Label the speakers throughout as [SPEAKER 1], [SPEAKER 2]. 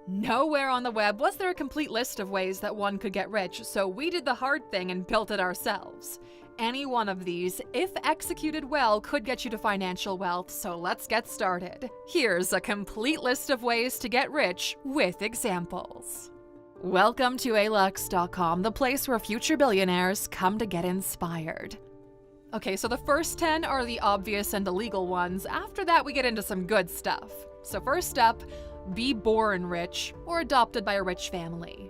[SPEAKER 1] Nowhere on the web was there a complete list of ways that one could get rich, so we did the hard thing and built it ourselves. Any one of these, if executed well, could get you to financial wealth, so let's get started. Here's a complete list of ways to get rich with examples. Welcome to alux.com, the place where future billionaires come to get inspired. Okay, so the first 10 are the obvious and illegal ones. After that, we get into some good stuff. So first up, be born rich or adopted by a rich family.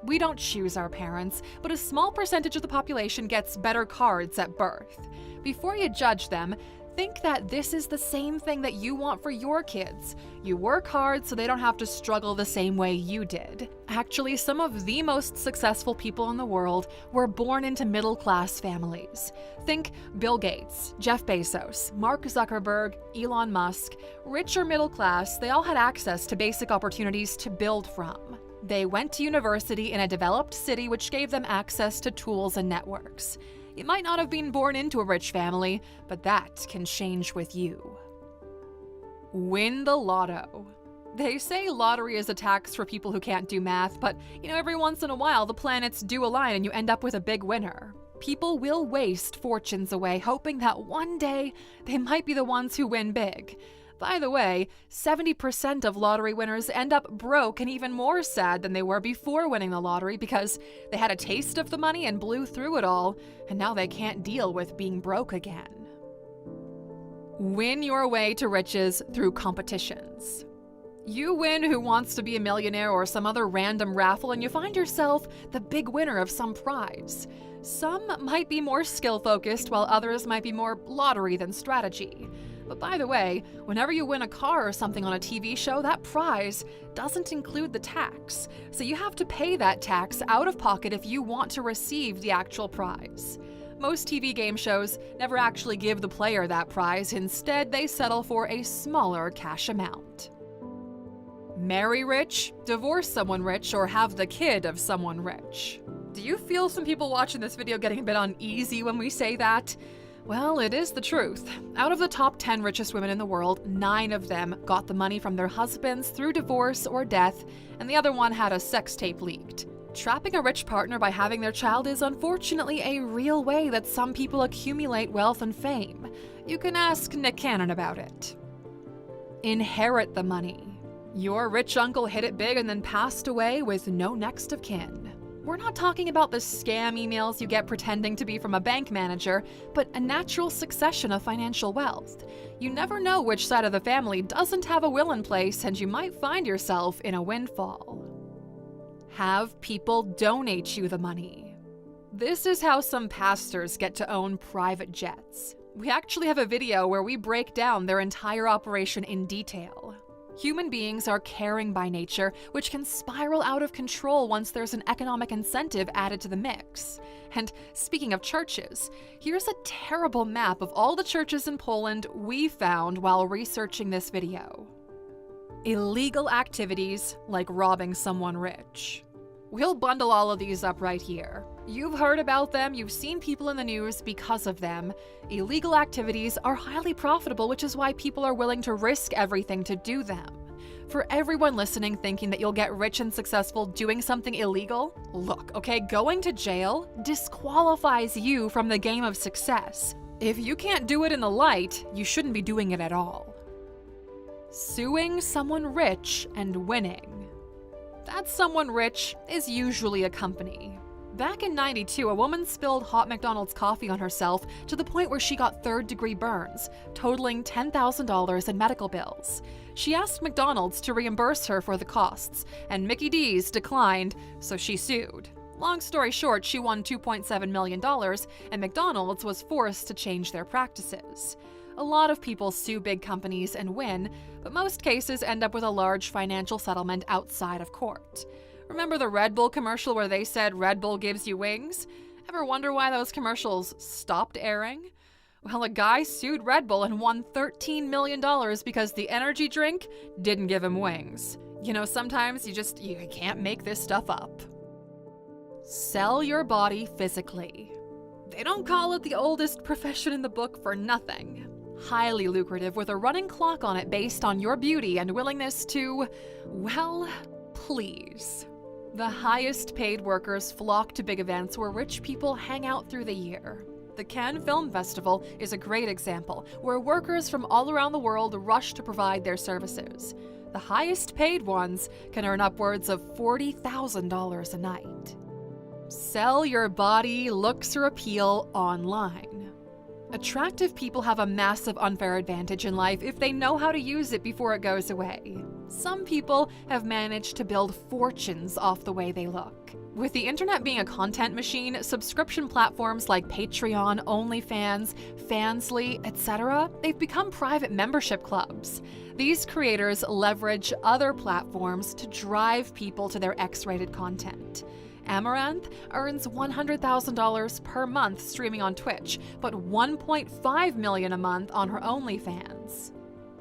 [SPEAKER 1] We don't choose our parents, but a small percentage of the population gets better cards at birth. Before you judge them, think that this is the same thing that you want for your kids. You work hard so they don't have to struggle the same way you did. Actually, some of the most successful people in the world were born into middle-class families. Think Bill Gates, Jeff Bezos, Mark Zuckerberg, Elon Musk. Rich or middle class, they all had access to basic opportunities to build from. They went to university in a developed city, which gave them access to tools and networks. You might not have been born into a rich family, but that can change with you. Win the lotto. They say lottery is a tax for people who can't do math, but every once in a while the planets do align and you end up with a big winner. People will waste fortunes away, hoping that one day they might be the ones who win big. By the way, 70% of lottery winners end up broke and even more sad than they were before winning the lottery because they had a taste of the money and blew through it all, and now they can't deal with being broke again. Win your way to riches through competitions. You win Who Wants to Be a Millionaire or some other random raffle and you find yourself the big winner of some prize. Some might be more skill-focused while others might be more lottery than strategy. But by the way, whenever you win a car or something on a TV show, that prize doesn't include the tax. So you have to pay that tax out of pocket if you want to receive the actual prize. Most TV game shows never actually give the player that prize. Instead, they settle for a smaller cash amount. Marry rich, divorce someone rich, or have the kid of someone rich. Do you feel some people watching this video getting a bit uneasy when we say that? Well, it is the truth. Out of the top 10 richest women in the world, 9 of them got the money from their husbands through divorce or death, and the other one had a sex tape leaked. Trapping a rich partner by having their child is unfortunately a real way that some people accumulate wealth and fame. You can ask Nick Cannon about it. Inherit the money. Your rich uncle hit it big and then passed away with no next of kin. We're not talking about the scam emails you get pretending to be from a bank manager, but a natural succession of financial wealth. You never know which side of the family doesn't have a will in place, and you might find yourself in a windfall. Have people donate you the money. This is how some pastors get to own private jets. We actually have a video where we break down their entire operation in detail. Human beings are caring by nature, which can spiral out of control once there's an economic incentive added to the mix. And speaking of churches, here's a terrible map of all the churches in Poland we found while researching this video. Illegal activities like robbing someone rich. We'll bundle all of these up right here. You've heard about them, you've seen people in the news because of them. Illegal activities are highly profitable, which is why people are willing to risk everything to do them. For everyone listening thinking that you'll get rich and successful doing something illegal, look, okay, going to jail disqualifies you from the game of success. If you can't do it in the light, you shouldn't be doing it at all. Suing someone rich and winning. That someone rich is usually a company. Back in '92, a woman spilled hot McDonald's coffee on herself to the point where she got third-degree burns, totaling $10,000 in medical bills. She asked McDonald's to reimburse her for the costs, and Mickey D's declined, so she sued. Long story short, she won $2.7 million, and McDonald's was forced to change their practices. A lot of people sue big companies and win, but most cases end up with a large financial settlement outside of court. Remember the Red Bull commercial where they said Red Bull gives you wings? Ever wonder why those commercials stopped airing? Well, a guy sued Red Bull and won $13 million because the energy drink didn't give him wings. Sometimes you can't make this stuff up. Sell your body physically. They don't call it the oldest profession in the book for nothing. Highly lucrative with a running clock on it based on your beauty and willingness to, please. The highest paid workers flock to big events where rich people hang out through the year. The Cannes Film Festival is a great example, where workers from all around the world rush to provide their services. The highest paid ones can earn upwards of $40,000 a night. Sell your body, looks, or appeal online. Attractive people have a massive unfair advantage in life if they know how to use it before it goes away. Some people have managed to build fortunes off the way they look. With the internet being a content machine, subscription platforms like Patreon, OnlyFans, Fansly, etc., they've become private membership clubs. These creators leverage other platforms to drive people to their X-rated content. Amaranth earns $100,000 per month streaming on Twitch, but $1.5 million a month on her OnlyFans.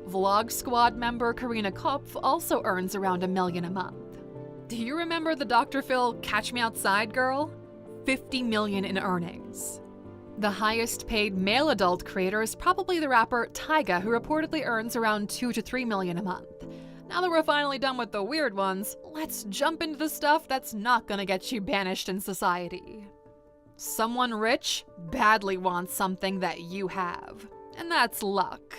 [SPEAKER 1] Vlog Squad member Karina Kopf also earns around $1 million a month. Do you remember the Dr. Phil Catch Me Outside girl? $50 million in earnings. The highest paid male adult creator is probably the rapper Tyga, who reportedly earns around $2 to $3 million a month. Now that we're finally done with the weird ones, let's jump into the stuff that's not gonna get you banished in society. Someone rich badly wants something that you have, and that's luck.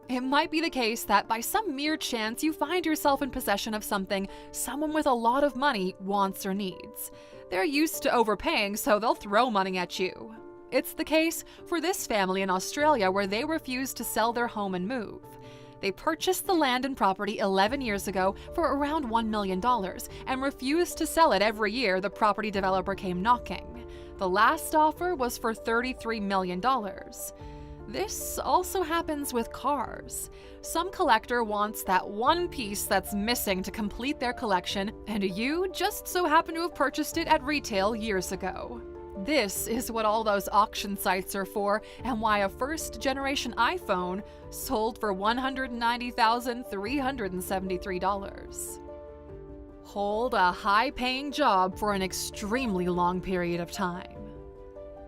[SPEAKER 1] It might be the case that by some mere chance you find yourself in possession of something someone with a lot of money wants or needs. They're used to overpaying, so they'll throw money at you. It's the case for this family in Australia, where they refused to sell their home and move. They purchased the land and property 11 years ago for around $1 million and refused to sell it every year the property developer came knocking. The last offer was for $33 million. This also happens with cars. Some collector wants that one piece that's missing to complete their collection, and you just so happen to have purchased it at retail years ago. This is what all those auction sites are for, and why a first-generation iPhone sold for $190,373. Hold a high-paying job for an extremely long period of time.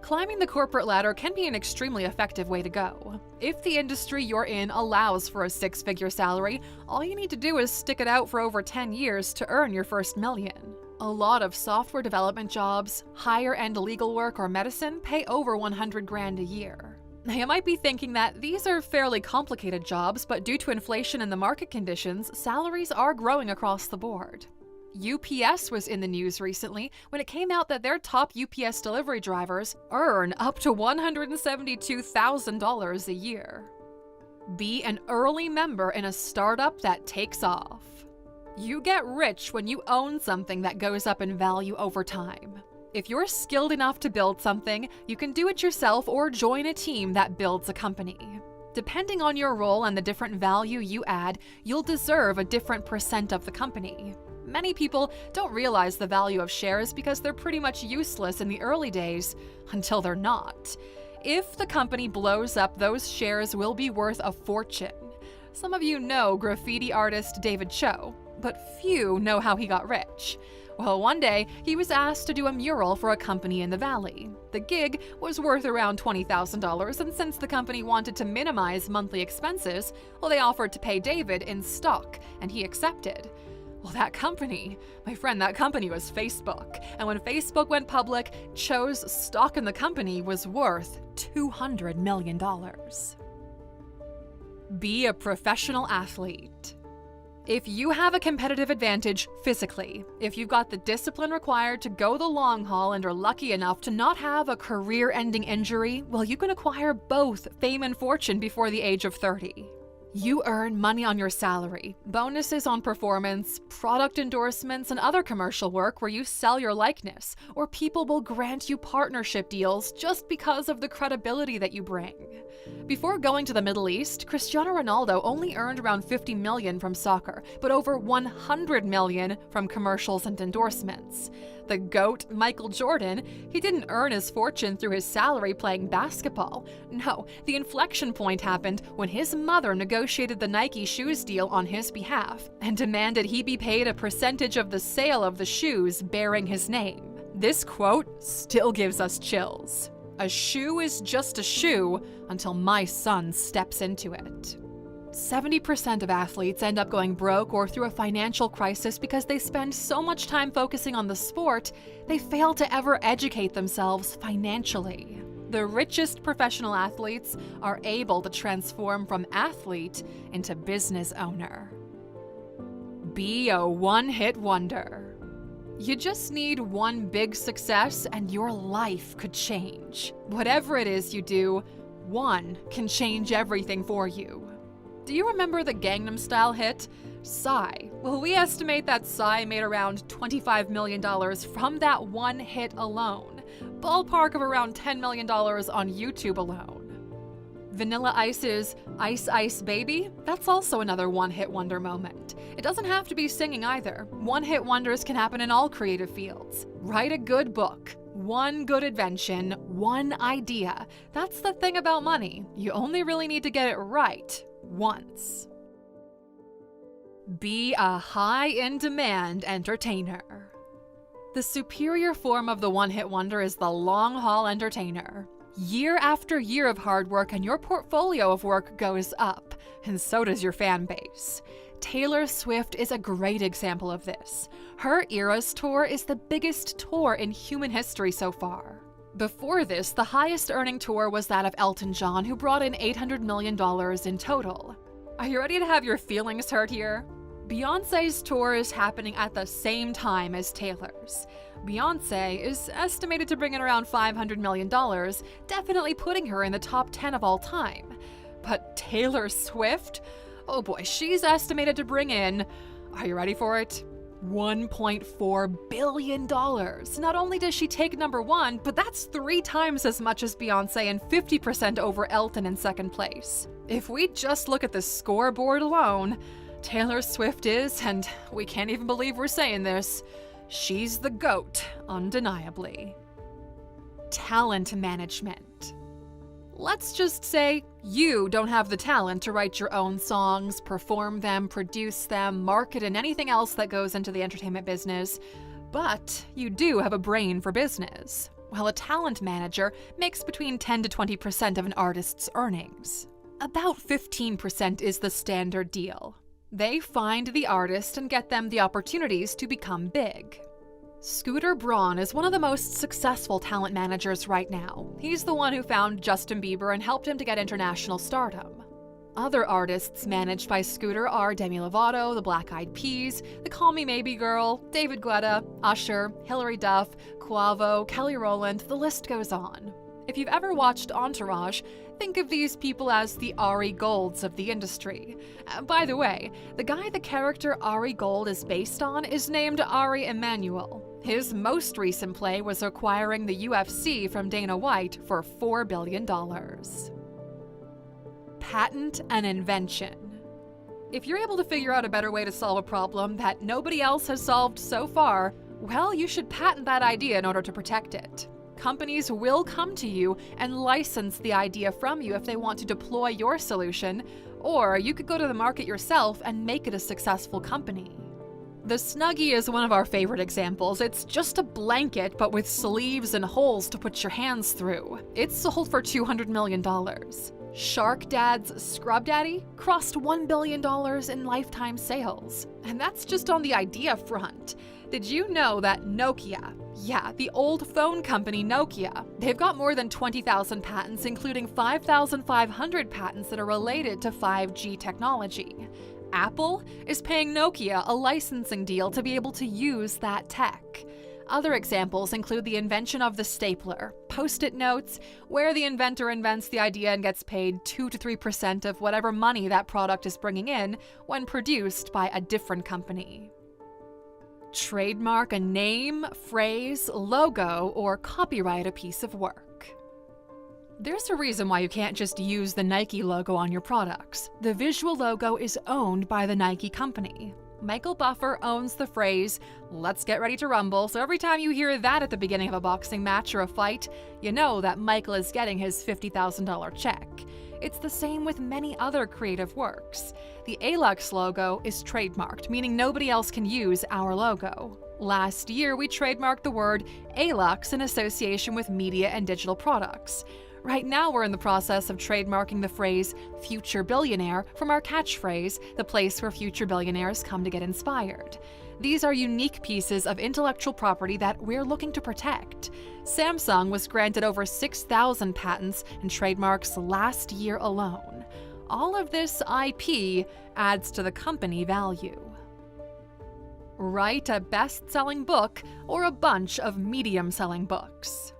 [SPEAKER 1] Climbing the corporate ladder can be an extremely effective way to go. If the industry you're in allows for a six-figure salary, all you need to do is stick it out for over 10 years to earn your first million. A lot of software development jobs, higher-end legal work, or medicine pay over 100 grand a year. Now, you might be thinking that these are fairly complicated jobs, but due to inflation and the market conditions, salaries are growing across the board. UPS was in the news recently when it came out that their top UPS delivery drivers earn up to $172,000 a year. Be an early member in a startup that takes off. You get rich when you own something that goes up in value over time. If you're skilled enough to build something, you can do it yourself or join a team that builds a company. Depending on your role and the different value you add, you'll deserve a different percent of the company. Many people don't realize the value of shares because they're pretty much useless in the early days, until they're not. If the company blows up, those shares will be worth a fortune. Some of you know graffiti artist David Cho, but few know how he got rich. Well, one day, he was asked to do a mural for a company in the Valley. The gig was worth around $20,000, and since the company wanted to minimize monthly expenses, well, they offered to pay David in stock, and he accepted. Well, that company was Facebook. And when Facebook went public, Cho's stock in the company was worth $200 million. Be a professional athlete. If you have a competitive advantage physically, if you've got the discipline required to go the long haul and are lucky enough to not have a career-ending injury, well, you can acquire both fame and fortune before the age of 30. You earn money on your salary, bonuses on performance, product endorsements, and other commercial work where you sell your likeness, or people will grant you partnership deals just because of the credibility that you bring. Before going to the Middle East, Cristiano Ronaldo only earned around $50 million from soccer, but over $100 million from commercials and endorsements. The GOAT, Michael Jordan, he didn't earn his fortune through his salary playing basketball. No, the inflection point happened when his mother negotiated the Nike shoes deal on his behalf and demanded he be paid a percentage of the sale of the shoes bearing his name. This quote still gives us chills. "A shoe is just a shoe until my son steps into it." 70% of athletes end up going broke or through a financial crisis because they spend so much time focusing on the sport, they fail to ever educate themselves financially. The richest professional athletes are able to transform from athlete into business owner. Be a one-hit wonder. You just need one big success and your life could change. Whatever it is you do, one can change everything for you. Do you remember the Gangnam Style hit? Psy. Well, we estimate that Psy made around $25 million from that one hit alone. Ballpark of around $10 million on YouTube alone. Vanilla Ice's Ice Ice Baby? That's also another one-hit wonder moment. It doesn't have to be singing either. One-hit wonders can happen in all creative fields. Write a good book. One good invention, one idea. That's the thing about money. You only really need to get it right once. Be a high-in-demand entertainer. The superior form of the one-hit wonder is the long-haul entertainer. Year after year of hard work and your portfolio of work goes up, and so does your fan base. Taylor Swift is a great example of this. Her Eras tour is the biggest tour in human history so far. Before this, the highest earning tour was that of Elton John, who brought in $800 million in total. Are you ready to have your feelings hurt here? Beyoncé's tour is happening at the same time as Taylor's. Beyoncé is estimated to bring in around $500 million, definitely putting her in the top 10 of all time. But Taylor Swift? Oh boy, she's estimated to bring in, are you ready for it? $1.4 billion. Not only does she take number one, but that's 3 times as much as Beyoncé and 50% over Elton in second place. If we just look at the scoreboard alone, Taylor Swift is, and we can't even believe we're saying this, she's the GOAT, undeniably. Talent management. Let's just say you don't have the talent to write your own songs, perform them, produce them, market, and anything else that goes into the entertainment business, but you do have a brain for business. Well, a talent manager makes between 10 to 20% of an artist's earnings. About 15% is the standard deal. They find the artist and get them the opportunities to become big. Scooter Braun is one of the most successful talent managers right now. He's the one who found Justin Bieber and helped him to get international stardom. Other artists managed by Scooter are Demi Lovato, the Black Eyed Peas, the Call Me Maybe Girl, David Guetta, Usher, Hilary Duff, Quavo, Kelly Rowland, the list goes on. If you've ever watched Entourage, think of these people as the Ari Golds of the industry. By the way, the guy the character Ari Gold is based on is named Ari Emanuel. His most recent play was acquiring the UFC from Dana White for $4 billion. Patent an invention. If you're able to figure out a better way to solve a problem that nobody else has solved so far, well, you should patent that idea in order to protect it. Companies will come to you and license the idea from you if they want to deploy your solution, or you could go to the market yourself and make it a successful company. The Snuggie is one of our favorite examples. It's just a blanket, but with sleeves and holes to put your hands through. It's sold for $200 million. Shark Dad's Scrub Daddy crossed $1 billion in lifetime sales. And that's just on the idea front. Did you know that Nokia, yeah, the old phone company Nokia, they've got more than 20,000 patents, including 5,500 patents that are related to 5G technology. Apple is paying Nokia a licensing deal to be able to use that tech. Other examples include the invention of the stapler, Post-it notes, where the inventor invents the idea and gets paid 2 to 3% of whatever money that product is bringing in when produced by a different company. Trademark a name, phrase, logo, or copyright a piece of work. There's a reason why you can't just use the Nike logo on your products. The visual logo is owned by the Nike company. Michael Buffer owns the phrase, "Let's get ready to rumble," so every time you hear that at the beginning of a boxing match or a fight, you know that Michael is getting his $50,000 check. It's the same with many other creative works. The Alux logo is trademarked, meaning nobody else can use our logo. Last year, we trademarked the word Alux in association with media and digital products. Right now, we're in the process of trademarking the phrase future billionaire from our catchphrase, the place where future billionaires come to get inspired. These are unique pieces of intellectual property that we're looking to protect. Samsung was granted over 6,000 patents and trademarks last year alone. All of this IP adds to the company value. Write a best-selling book or a bunch of medium-selling books.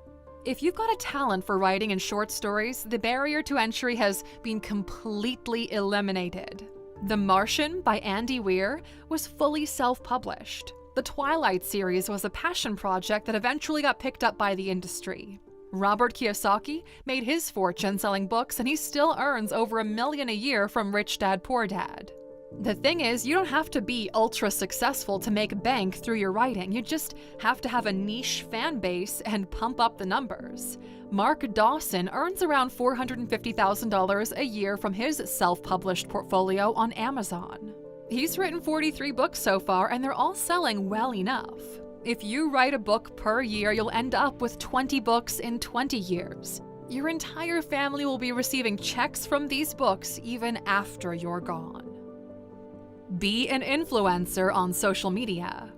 [SPEAKER 1] If you've got a talent for writing and short stories, the barrier to entry has been completely eliminated. The Martian by Andy Weir was fully self-published. The Twilight series was a passion project that eventually got picked up by the industry. Robert Kiyosaki made his fortune selling books, and he still earns over $1 million a year from Rich Dad Poor Dad. The thing is, you don't have to be ultra successful to make bank through your writing. You just have to have a niche fan base and pump up the numbers. Mark Dawson earns around $450,000 a year from his self-published portfolio on Amazon. He's written 43 books so far, and they're all selling well enough. If you write a book per year, you'll end up with 20 books in 20 years. Your entire family will be receiving checks from these books even after you're gone. Be an influencer on social media.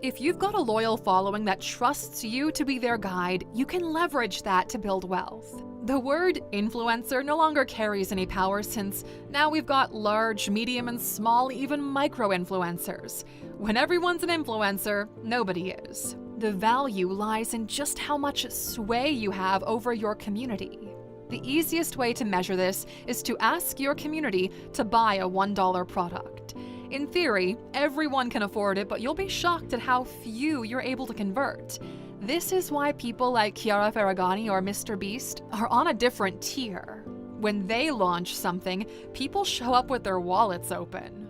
[SPEAKER 1] If you've got a loyal following that trusts you to be their guide, you can leverage that to build wealth. The word influencer no longer carries any power since now we've got large, medium, and small, even micro-influencers. When everyone's an influencer, nobody is. The value lies in just how much sway you have over your community. The easiest way to measure this is to ask your community to buy a $1 product. In theory, everyone can afford it, but you'll be shocked at how few you're able to convert. This is why people like Chiara Ferragani or Mr. Beast are on a different tier. When they launch something, people show up with their wallets open.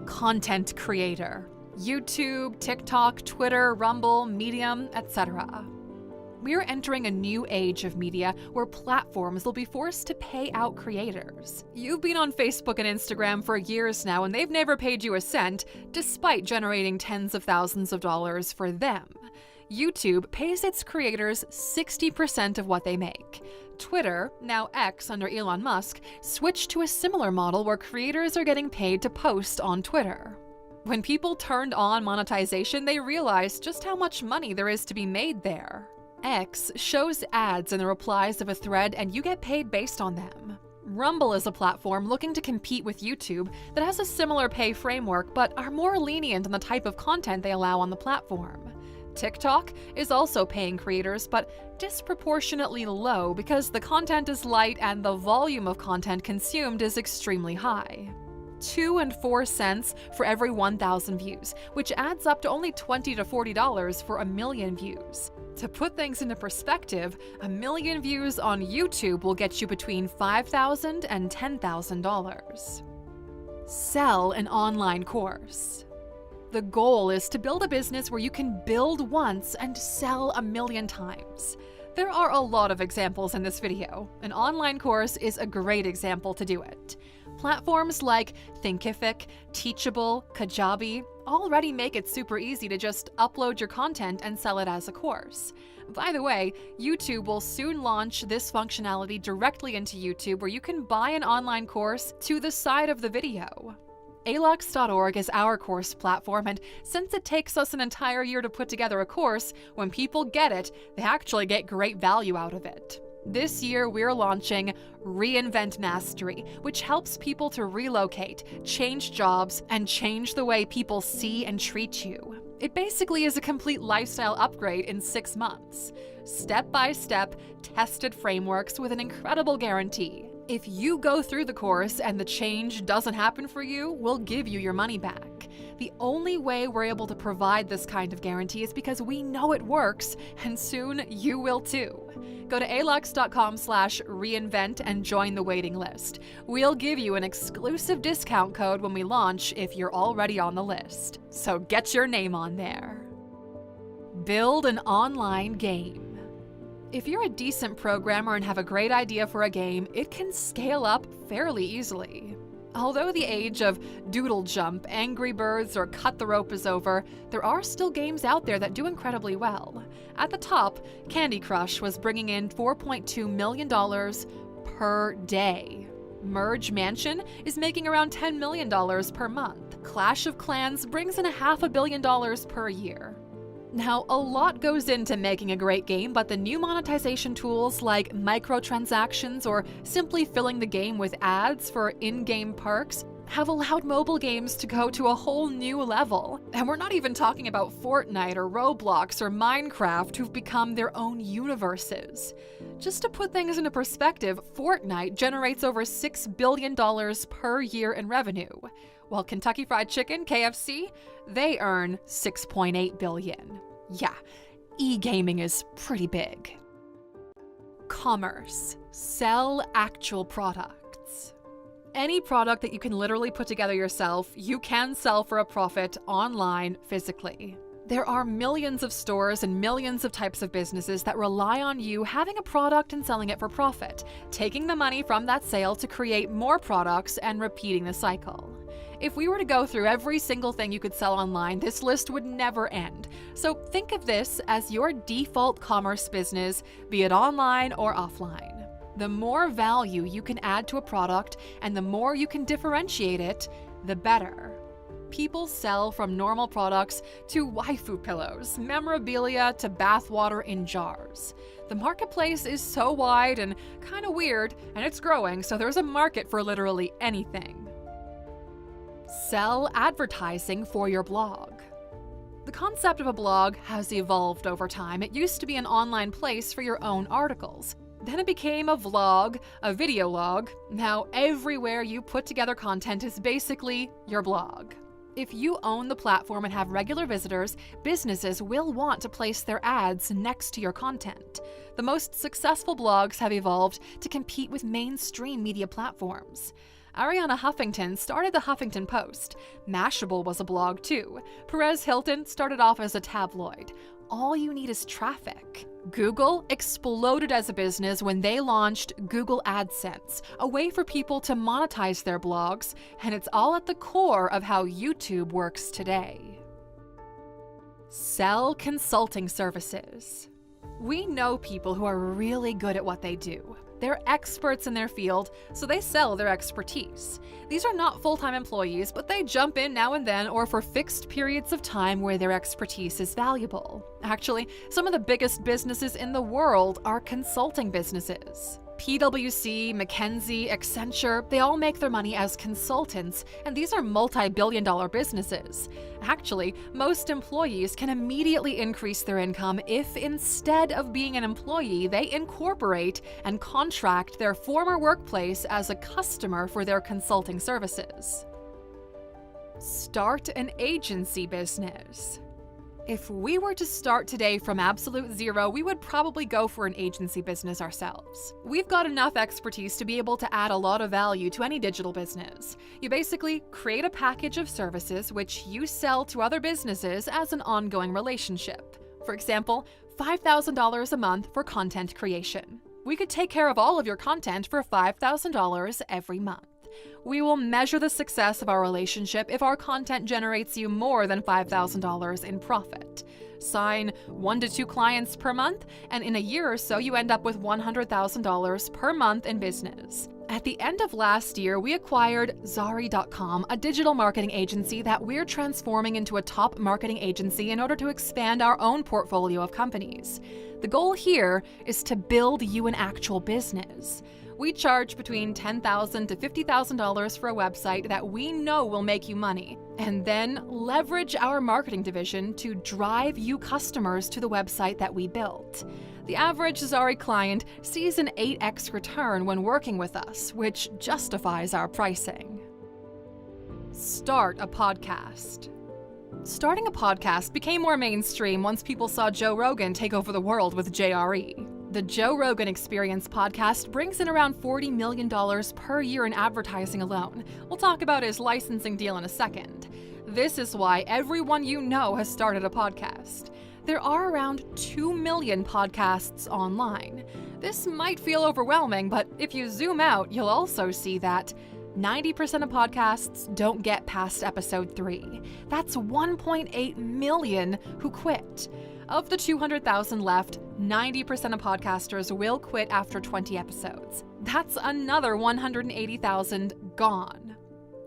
[SPEAKER 1] Content creator. YouTube, TikTok, Twitter, Rumble, Medium, etc. We're entering a new age of media where platforms will be forced to pay out creators. You've been on Facebook and Instagram for years now, and they've never paid you a cent, despite generating tens of thousands of dollars for them. YouTube pays its creators 60% of what they make. Twitter, now X under Elon Musk, switched to a similar model where creators are getting paid to post on Twitter. When people turned on monetization, they realized just how much money there is to be made there. X shows ads in the replies of a thread, and you get paid based on them. Rumble is a platform looking to compete with YouTube that has a similar pay framework but are more lenient on the type of content they allow on the platform. TikTok is also paying creators, but disproportionately low because the content is light and the volume of content consumed is extremely high. 2 and 4 cents for every 1,000 views, which adds up to only $20 to $40 for 1 million views. To put things into perspective, 1 million views on YouTube will get you between $5,000 and $10,000. Sell an online course. The goal is to build a business where you can build once and sell 1 million times. There are a lot of examples in this video. An online course is a great example to do it. Platforms like Thinkific, Teachable, Kajabi already make it super easy to just upload your content and sell it as a course. By the way, YouTube will soon launch this functionality directly into YouTube where you can buy an online course to the side of the video. Alux.org is our course platform, and since it takes us an entire year to put together a course, when people get it, they actually get great value out of it. This year, we're launching Reinvent Mastery, which helps people to relocate, change jobs, and change the way people see and treat you. It basically is a complete lifestyle upgrade in 6 months. Step-by-step, tested frameworks with an incredible guarantee. If you go through the course and the change doesn't happen for you, we'll give you your money back. The only way we're able to provide this kind of guarantee is because we know it works, and soon you will too. Go to alux.com/reinvent and join the waiting list. We'll give you an exclusive discount code when we launch if you're already on the list. So get your name on there. Build an online game. If you're a decent programmer and have a great idea for a game, it can scale up fairly easily. Although the age of Doodle Jump, Angry Birds, or Cut the Rope is over, there are still games out there that do incredibly well. At the top, Candy Crush was bringing in $4.2 million per day. Merge Mansion is making around $10 million per month. Clash of Clans brings in $500 million per year. Now, a lot goes into making a great game, but the new monetization tools like microtransactions or simply filling the game with ads for in-game perks have allowed mobile games to go to a whole new level. And we're not even talking about Fortnite or Roblox or Minecraft, who've become their own universes. Just to put things into perspective, Fortnite generates over $6 billion per year in revenue, while Kentucky Fried Chicken, KFC, they earn $6.8 billion. Yeah, e-gaming is pretty big. Commerce. Sell actual products. Any product that you can literally put together yourself, you can sell for a profit online physically. There are millions of stores and millions of types of businesses that rely on you having a product and selling it for profit, taking the money from that sale to create more products and repeating the cycle. If we were to go through every single thing you could sell online, this list would never end. So think of this as your default commerce business, be it online or offline. The more value you can add to a product and the more you can differentiate it, the better. People sell from normal products to waifu pillows, memorabilia to bathwater in jars. The marketplace is so wide and kind of weird, and it's growing, so there's a market for literally anything. Sell advertising for your blog. The concept of a blog has evolved over time. It used to be an online place for your own articles. Then it became a vlog, a video log. Now everywhere you put together content is basically your blog. If you own the platform and have regular visitors, businesses will want to place their ads next to your content. The most successful blogs have evolved to compete with mainstream media platforms. Ariana Huffington started the Huffington Post. Mashable was a blog too. Perez Hilton started off as a tabloid. All you need is traffic. Google exploded as a business when they launched Google AdSense, a way for people to monetize their blogs, and it's all at the core of how YouTube works today. Sell consulting services. We know people who are really good at what they do. They're experts in their field, so they sell their expertise. These are not full-time employees, but they jump in now and then or for fixed periods of time where their expertise is valuable. Actually, some of the biggest businesses in the world are consulting businesses. PwC, McKinsey, Accenture, they all make their money as consultants, and these are multi-billion-dollar businesses. Actually, most employees can immediately increase their income if instead of being an employee, they incorporate and contract their former workplace as a customer for their consulting services. Start an agency business. If we were to start today from absolute zero, we would probably go for an agency business ourselves. We've got enough expertise to be able to add a lot of value to any digital business. You basically create a package of services which you sell to other businesses as an ongoing relationship. For example, $5,000 a month for content creation. We could take care of all of your content for $5,000 every month. We will measure the success of our relationship if our content generates you more than $5,000 in profit. Sign 1 to 2 clients per month, and in a year or so, you end up with $100,000 per month in business. At the end of last year, we acquired Zari.com, a digital marketing agency that we're transforming into a top marketing agency in order to expand our own portfolio of companies. The goal here is to build you an actual business. We charge between $10,000 to $50,000 for a website that we know will make you money, and then leverage our marketing division to drive you customers to the website that we built. The average Zari client sees an 8x return when working with us, which justifies our pricing. Start a podcast. Starting a podcast became more mainstream once people saw Joe Rogan take over the world with JRE. The Joe Rogan Experience podcast brings in around $40 million per year in advertising alone. We'll talk about his licensing deal in a second. This is why everyone you know has started a podcast. There are around 2 million podcasts online. This might feel overwhelming, but if you zoom out, you'll also see that 90% of podcasts don't get past episode 3. That's 1.8 million who quit. Of the 200,000 left, 90% of podcasters will quit after 20 episodes. That's another 180,000 gone.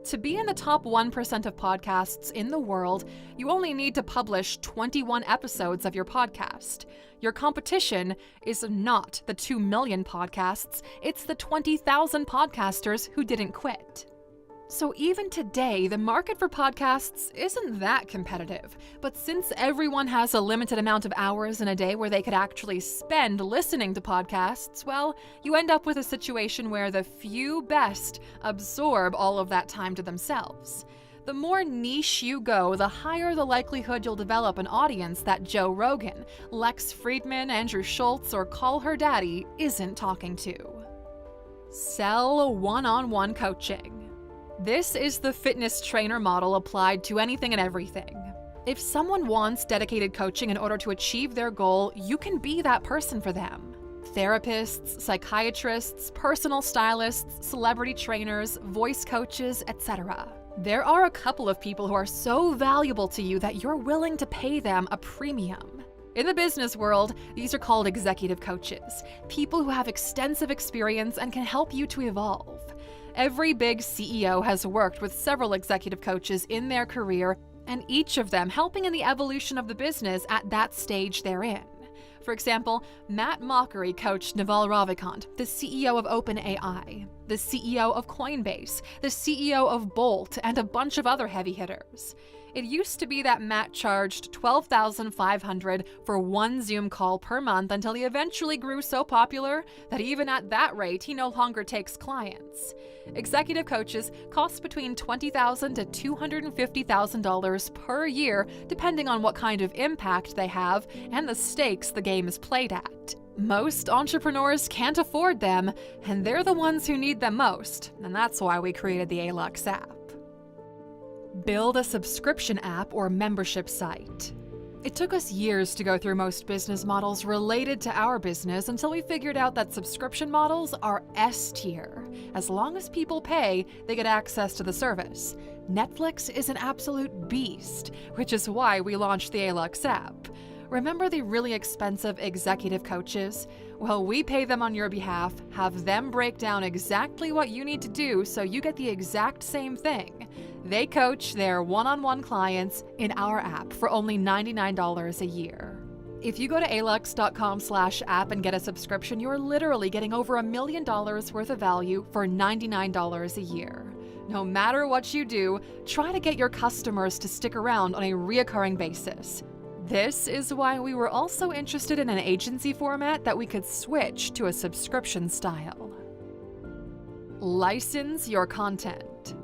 [SPEAKER 1] To be in the top 1% of podcasts in the world, you only need to publish 21 episodes of your podcast. Your competition is not the 2 million podcasts, it's the 20,000 podcasters who didn't quit. So even today, the market for podcasts isn't that competitive. But since everyone has a limited amount of hours in a day where they could actually spend listening to podcasts, well, you end up with a situation where the few best absorb all of that time to themselves. The more niche you go, the higher the likelihood you'll develop an audience that Joe Rogan, Lex Fridman, Andrew Schultz, or Call Her Daddy isn't talking to. Sell one-on-one coaching. This is the fitness trainer model applied to anything and everything. If someone wants dedicated coaching in order to achieve their goal, you can be that person for them. Therapists, psychiatrists, personal stylists, celebrity trainers, voice coaches, etc. There are a couple of people who are so valuable to you that you're willing to pay them a premium. In the business world, these are called executive coaches, people who have extensive experience and can help you to evolve. Every big CEO has worked with several executive coaches in their career, and each of them helping in the evolution of the business at that stage they're in. For example, Matt Mockery coached Naval Ravikant, the CEO of OpenAI, the CEO of Coinbase, the CEO of Bolt, and a bunch of other heavy hitters. It used to be that Matt charged $12,500 for one Zoom call per month until he eventually grew so popular that even at that rate, he no longer takes clients. Executive coaches cost between $20,000 to $250,000 per year, depending on what kind of impact they have and the stakes the game is played at. Most entrepreneurs can't afford them, and they're the ones who need them most, and that's why we created the ALUX app. Build a subscription app or membership site. It took us years to go through most business models related to our business until we figured out that subscription models are S tier. As long as people pay, they get access to the service. Netflix is an absolute beast, which is why we launched the ALUX app. Remember the really expensive executive coaches? Well, we pay them on your behalf, have them break down exactly what you need to do so you get the exact same thing. They coach their one-on-one clients in our app for only $99 a year. If you go to alux.com/app and get a subscription, you're literally getting over $1 million worth of value for $99 a year. No matter what you do, try to get your customers to stick around on a reoccurring basis. This is why we were also interested in an agency format that we could switch to a subscription style. License your content.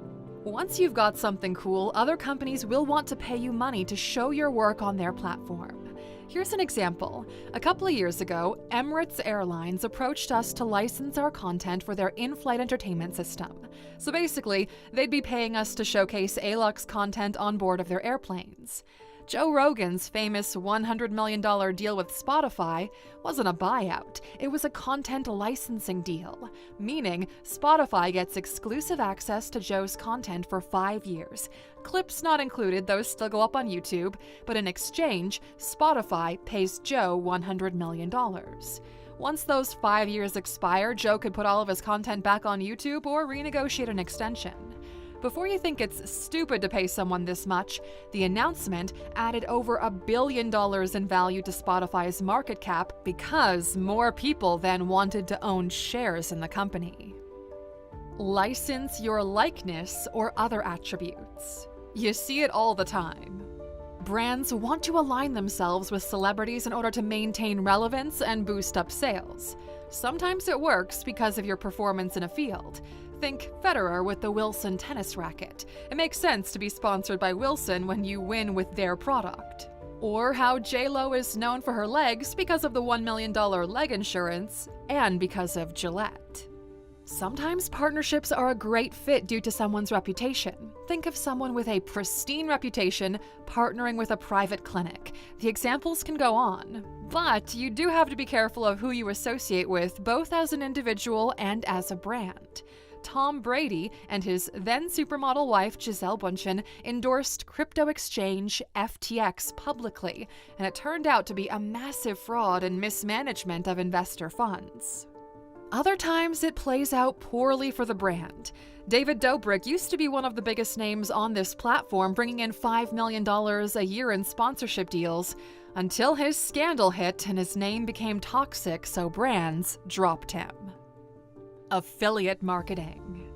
[SPEAKER 1] Once you've got something cool, other companies will want to pay you money to show your work on their platform. Here's an example. A couple of years ago, Emirates Airlines approached us to license our content for their in-flight entertainment system. So basically, they'd be paying us to showcase ALUX content on board of their airplanes. Joe Rogan's famous $100 million deal with Spotify wasn't a buyout, it was a content licensing deal, meaning Spotify gets exclusive access to Joe's content for 5 years. Clips not included, those still go up on YouTube, but in exchange, Spotify pays Joe $100 million. Once those 5 years expire, Joe could put all of his content back on YouTube or renegotiate an extension. Before you think it's stupid to pay someone this much, the announcement added over $1 billion in value to Spotify's market cap because more people then wanted to own shares in the company. License your likeness or other attributes. You see it all the time. Brands want to align themselves with celebrities in order to maintain relevance and boost up sales. Sometimes it works because of your performance in a field. Think Federer with the Wilson tennis racket. It makes sense to be sponsored by Wilson when you win with their product. Or how J.Lo is known for her legs because of the $1 million leg insurance, and because of Gillette. Sometimes partnerships are a great fit due to someone's reputation. Think of someone with a pristine reputation partnering with a private clinic. The examples can go on. But you do have to be careful of who you associate with, both as an individual and as a brand. Tom Brady and his then supermodel wife Gisele Bündchen endorsed crypto exchange FTX publicly, and it turned out to be a massive fraud and mismanagement of investor funds. Other times, it plays out poorly for the brand. David Dobrik used to be one of the biggest names on this platform, bringing in $5 million a year in sponsorship deals, until his scandal hit and his name became toxic, so brands dropped him. Affiliate marketing.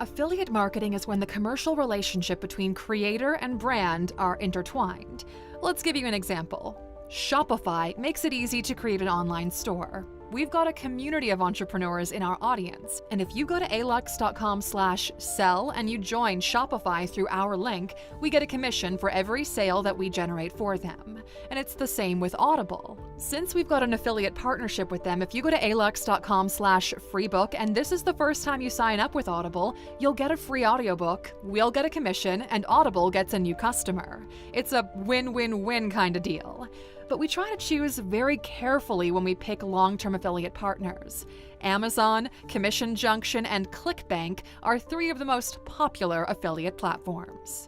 [SPEAKER 1] Affiliate marketing is when the commercial relationship between creator and brand are intertwined. Let's give you an example. Shopify makes it easy to create an online store. We've got a community of entrepreneurs in our audience, and if you go to alux.com/sell and you join Shopify through our link, we get a commission for every sale that we generate for them. And it's the same with Audible. Since we've got an affiliate partnership with them, if you go to alux.com/freebook and this is the first time you sign up with Audible, you'll get a free audiobook, we'll get a commission, and Audible gets a new customer. It's a win-win-win kind of deal. But we try to choose very carefully when we pick long-term affiliate partners. Amazon, Commission Junction, and ClickBank are 3 of the most popular affiliate platforms.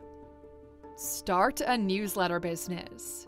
[SPEAKER 1] Start a newsletter business.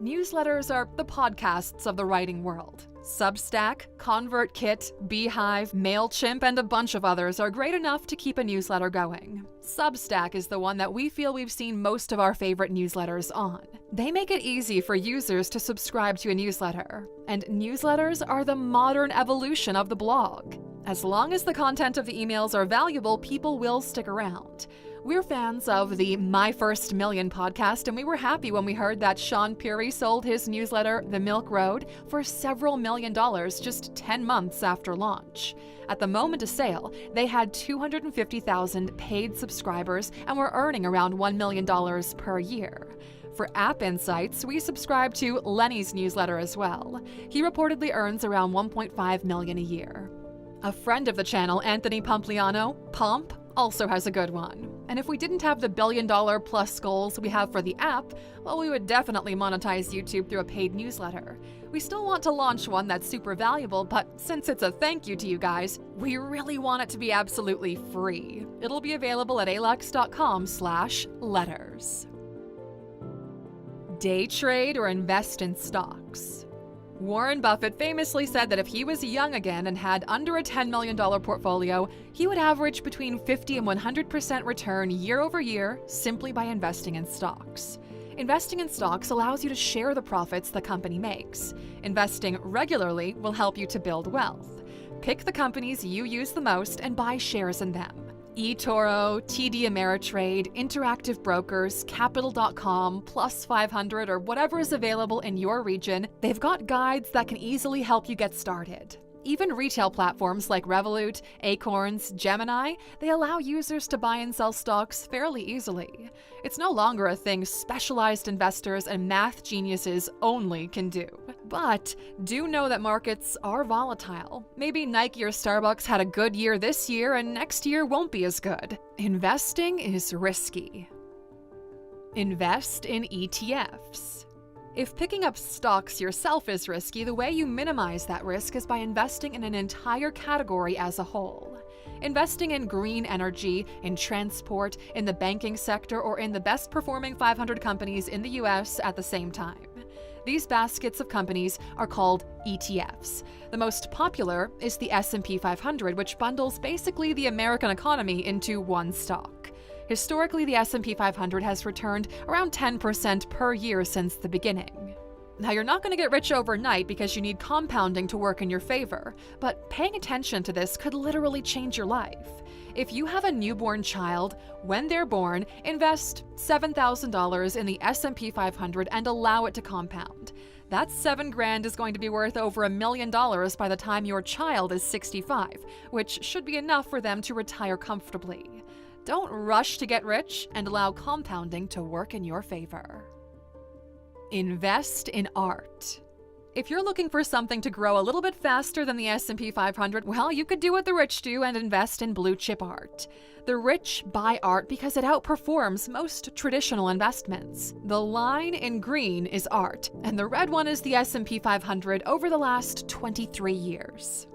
[SPEAKER 1] Newsletters are the podcasts of the writing world. Substack, ConvertKit, Beehive, MailChimp, and a bunch of others are great enough to keep a newsletter going. Substack is the one that we feel we've seen most of our favorite newsletters on. They make it easy for users to subscribe to a newsletter, and newsletters are the modern evolution of the blog. As long as the content of the emails are valuable, people will stick around. We're fans of the My First Million podcast, and we were happy when we heard that Sean Puri sold his newsletter, The Milk Road, for several $1 million just 10 months after launch. At the moment of sale, they had 250,000 paid subscribers and were earning around $1 million per year. For App Insights, we subscribe to Lenny's newsletter as well. He reportedly earns around $1.5 million a year. A friend of the channel, Anthony Pompliano, Pomp, also has a good one. And if we didn't have the $1 billion plus goals we have for the app, well, we would definitely monetize YouTube through a paid newsletter. We still want to launch one that's super valuable, but since it's a thank you to you guys, we really want it to be absolutely free. It'll be available at alux.com/letters. Day trade or invest in stocks. Warren Buffett famously said that if he was young again and had under a $10 million portfolio, he would average between 50 and 100% return year over year simply by investing in stocks. Investing in stocks allows you to share the profits the company makes. Investing regularly will help you to build wealth. Pick the companies you use the most and buy shares in them. eToro, TD Ameritrade, Interactive Brokers, Capital.com, Plus 500, or whatever is available in your region, they've got guides that can easily help you get started. Even retail platforms like Revolut, Acorns, Gemini, they allow users to buy and sell stocks fairly easily. It's no longer a thing specialized investors and math geniuses only can do. But do know that markets are volatile. Maybe Nike or Starbucks had a good year this year and next year won't be as good. Investing is risky. Invest in ETFs. If picking up stocks yourself is risky, the way you minimize that risk is by investing in an entire category as a whole. Investing in green energy, in transport, in the banking sector, or in the best performing 500 companies in the US at the same time. These baskets of companies are called ETFs. The most popular is the S&P 500, which bundles basically the American economy into one stock. Historically, the S&P 500 has returned around 10% per year since the beginning. Now, you're not going to get rich overnight because you need compounding to work in your favor, but paying attention to this could literally change your life. If you have a newborn child, when they're born, invest $7,000 in the S&P 500 and allow it to compound. That $7,000 is going to be worth over $1 million by the time your child is 65, which should be enough for them to retire comfortably. Don't rush to get rich and allow compounding to work in your favor. Invest in art. If you're looking for something to grow a little bit faster than the S&P 500, well, you could do what the rich do and invest in blue chip art. The rich buy art because it outperforms most traditional investments. The line in green is art, and the red one is the S&P 500 over the last 23 years.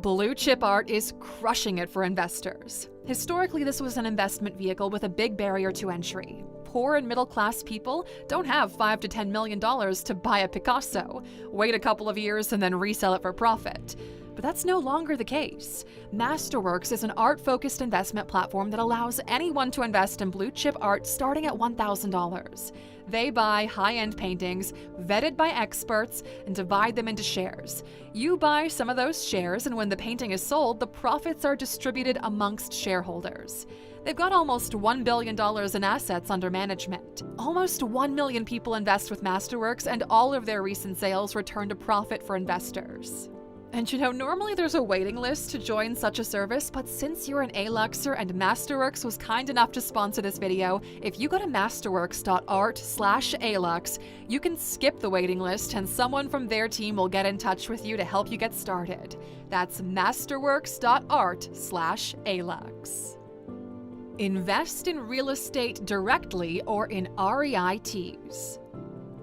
[SPEAKER 1] Blue chip art is crushing it for investors. Historically, this was an investment vehicle with a big barrier to entry. Poor and middle-class people don't have $5 to $10 million to buy a Picasso, wait a couple of years, and then resell it for profit. But that's no longer the case. Masterworks is an art-focused investment platform that allows anyone to invest in blue chip art starting at $1,000. They buy high-end paintings, vetted by experts, and divide them into shares. You buy some of those shares, and when the painting is sold, the profits are distributed amongst shareholders. They've got almost $1 billion in assets under management. Almost 1 million people invest with Masterworks, and all of their recent sales return a profit for investors. And you know, normally there's a waiting list to join such a service, but since you're an A-Luxer and Masterworks was kind enough to sponsor this video, if you go to masterworks.art/alux, you can skip the waiting list and someone from their team will get in touch with you to help you get started. That's masterworks.art/alux. Invest in real estate directly or in REITs.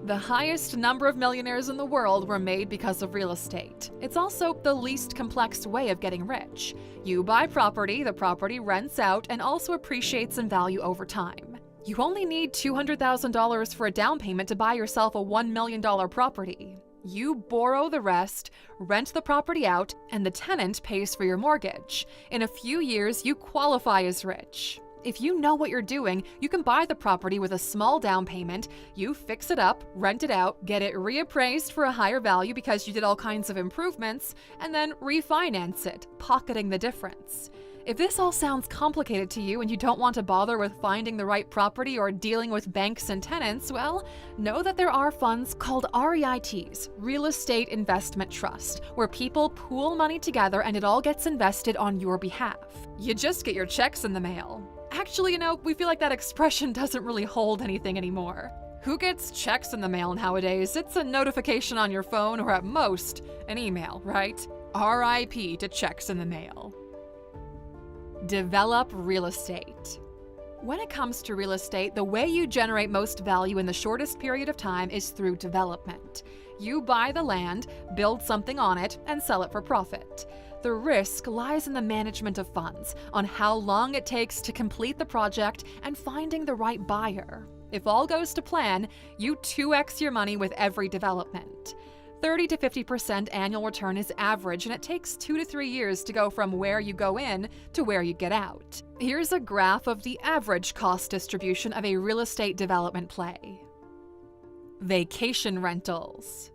[SPEAKER 1] The highest number of millionaires in the world were made because of real estate. It's also the least complex way of getting rich. You buy property, the property rents out, and also appreciates in value over time. You only need $200,000 for a down payment to buy yourself a $1 million property. You borrow the rest, rent the property out, and the tenant pays for your mortgage. In a few years, you qualify as rich. If you know what you're doing, you can buy the property with a small down payment, you fix it up, rent it out, get it reappraised for a higher value because you did all kinds of improvements, and then refinance it, pocketing the difference. If this all sounds complicated to you and you don't want to bother with finding the right property or dealing with banks and tenants, well, know that there are funds called REITs, Real Estate Investment Trust, where people pool money together and it all gets invested on your behalf. You just get your checks in the mail. Actually, you know, we feel like that expression doesn't really hold anything anymore. Who gets checks in the mail nowadays? It's a notification on your phone or at most, an email, right? RIP to checks in the mail. Develop real estate. When it comes to real estate, the way you generate most value in the shortest period of time is through development. You buy the land, build something on it, and sell it for profit. The risk lies in the management of funds, on how long it takes to complete the project, and finding the right buyer. If all goes to plan, you 2x your money with every development. 30 to 50% annual return is average, and it takes 2 to 3 years to go from where you go in to where you get out. Here's a graph of the average cost distribution of a real estate development play. Vacation rentals.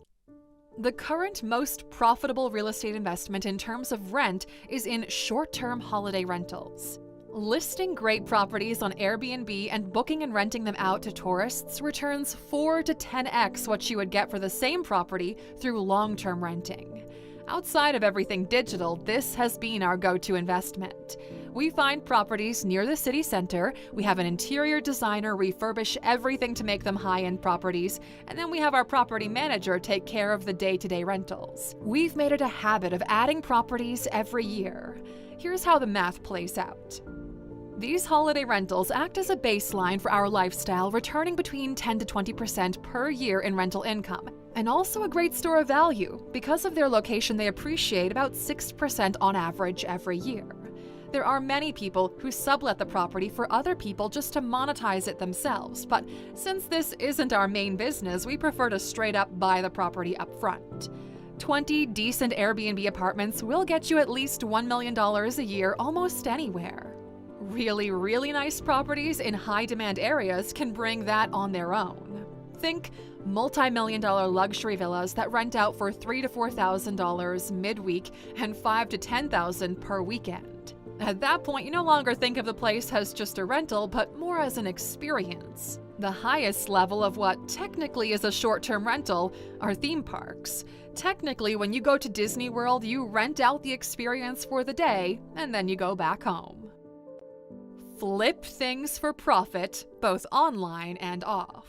[SPEAKER 1] The current most profitable real estate investment in terms of rent is in short-term holiday rentals. Listing great properties on Airbnb and booking and renting them out to tourists returns 4 to 10x what you would get for the same property through long-term renting. Outside of everything digital, this has been our go-to investment. We find properties near the city center, we have an interior designer refurbish everything to make them high-end properties, and then we have our property manager take care of the day-to-day rentals. We've made it a habit of adding properties every year. Here's how the math plays out. These holiday rentals act as a baseline for our lifestyle, returning between 10 to 20% per year in rental income, and also a great store of value. Because of their location, they appreciate about 6% on average every year. There are many people who sublet the property for other people just to monetize it themselves, but since this isn't our main business, we prefer to straight up buy the property up front. 20 decent Airbnb apartments will get you at least $1 million a year almost anywhere. Really nice properties in high-demand areas can bring that on their own. Think multi-million-dollar luxury villas that rent out for $3,000 to $4,000 midweek and $5,000 to $10,000 per weekend. At that point, you no longer think of the place as just a rental, but more as an experience. The highest level of what technically is a short-term rental are theme parks. Technically, when you go to Disney World, you rent out the experience for the day, and then you go back home. Flip things for profit, both online and off.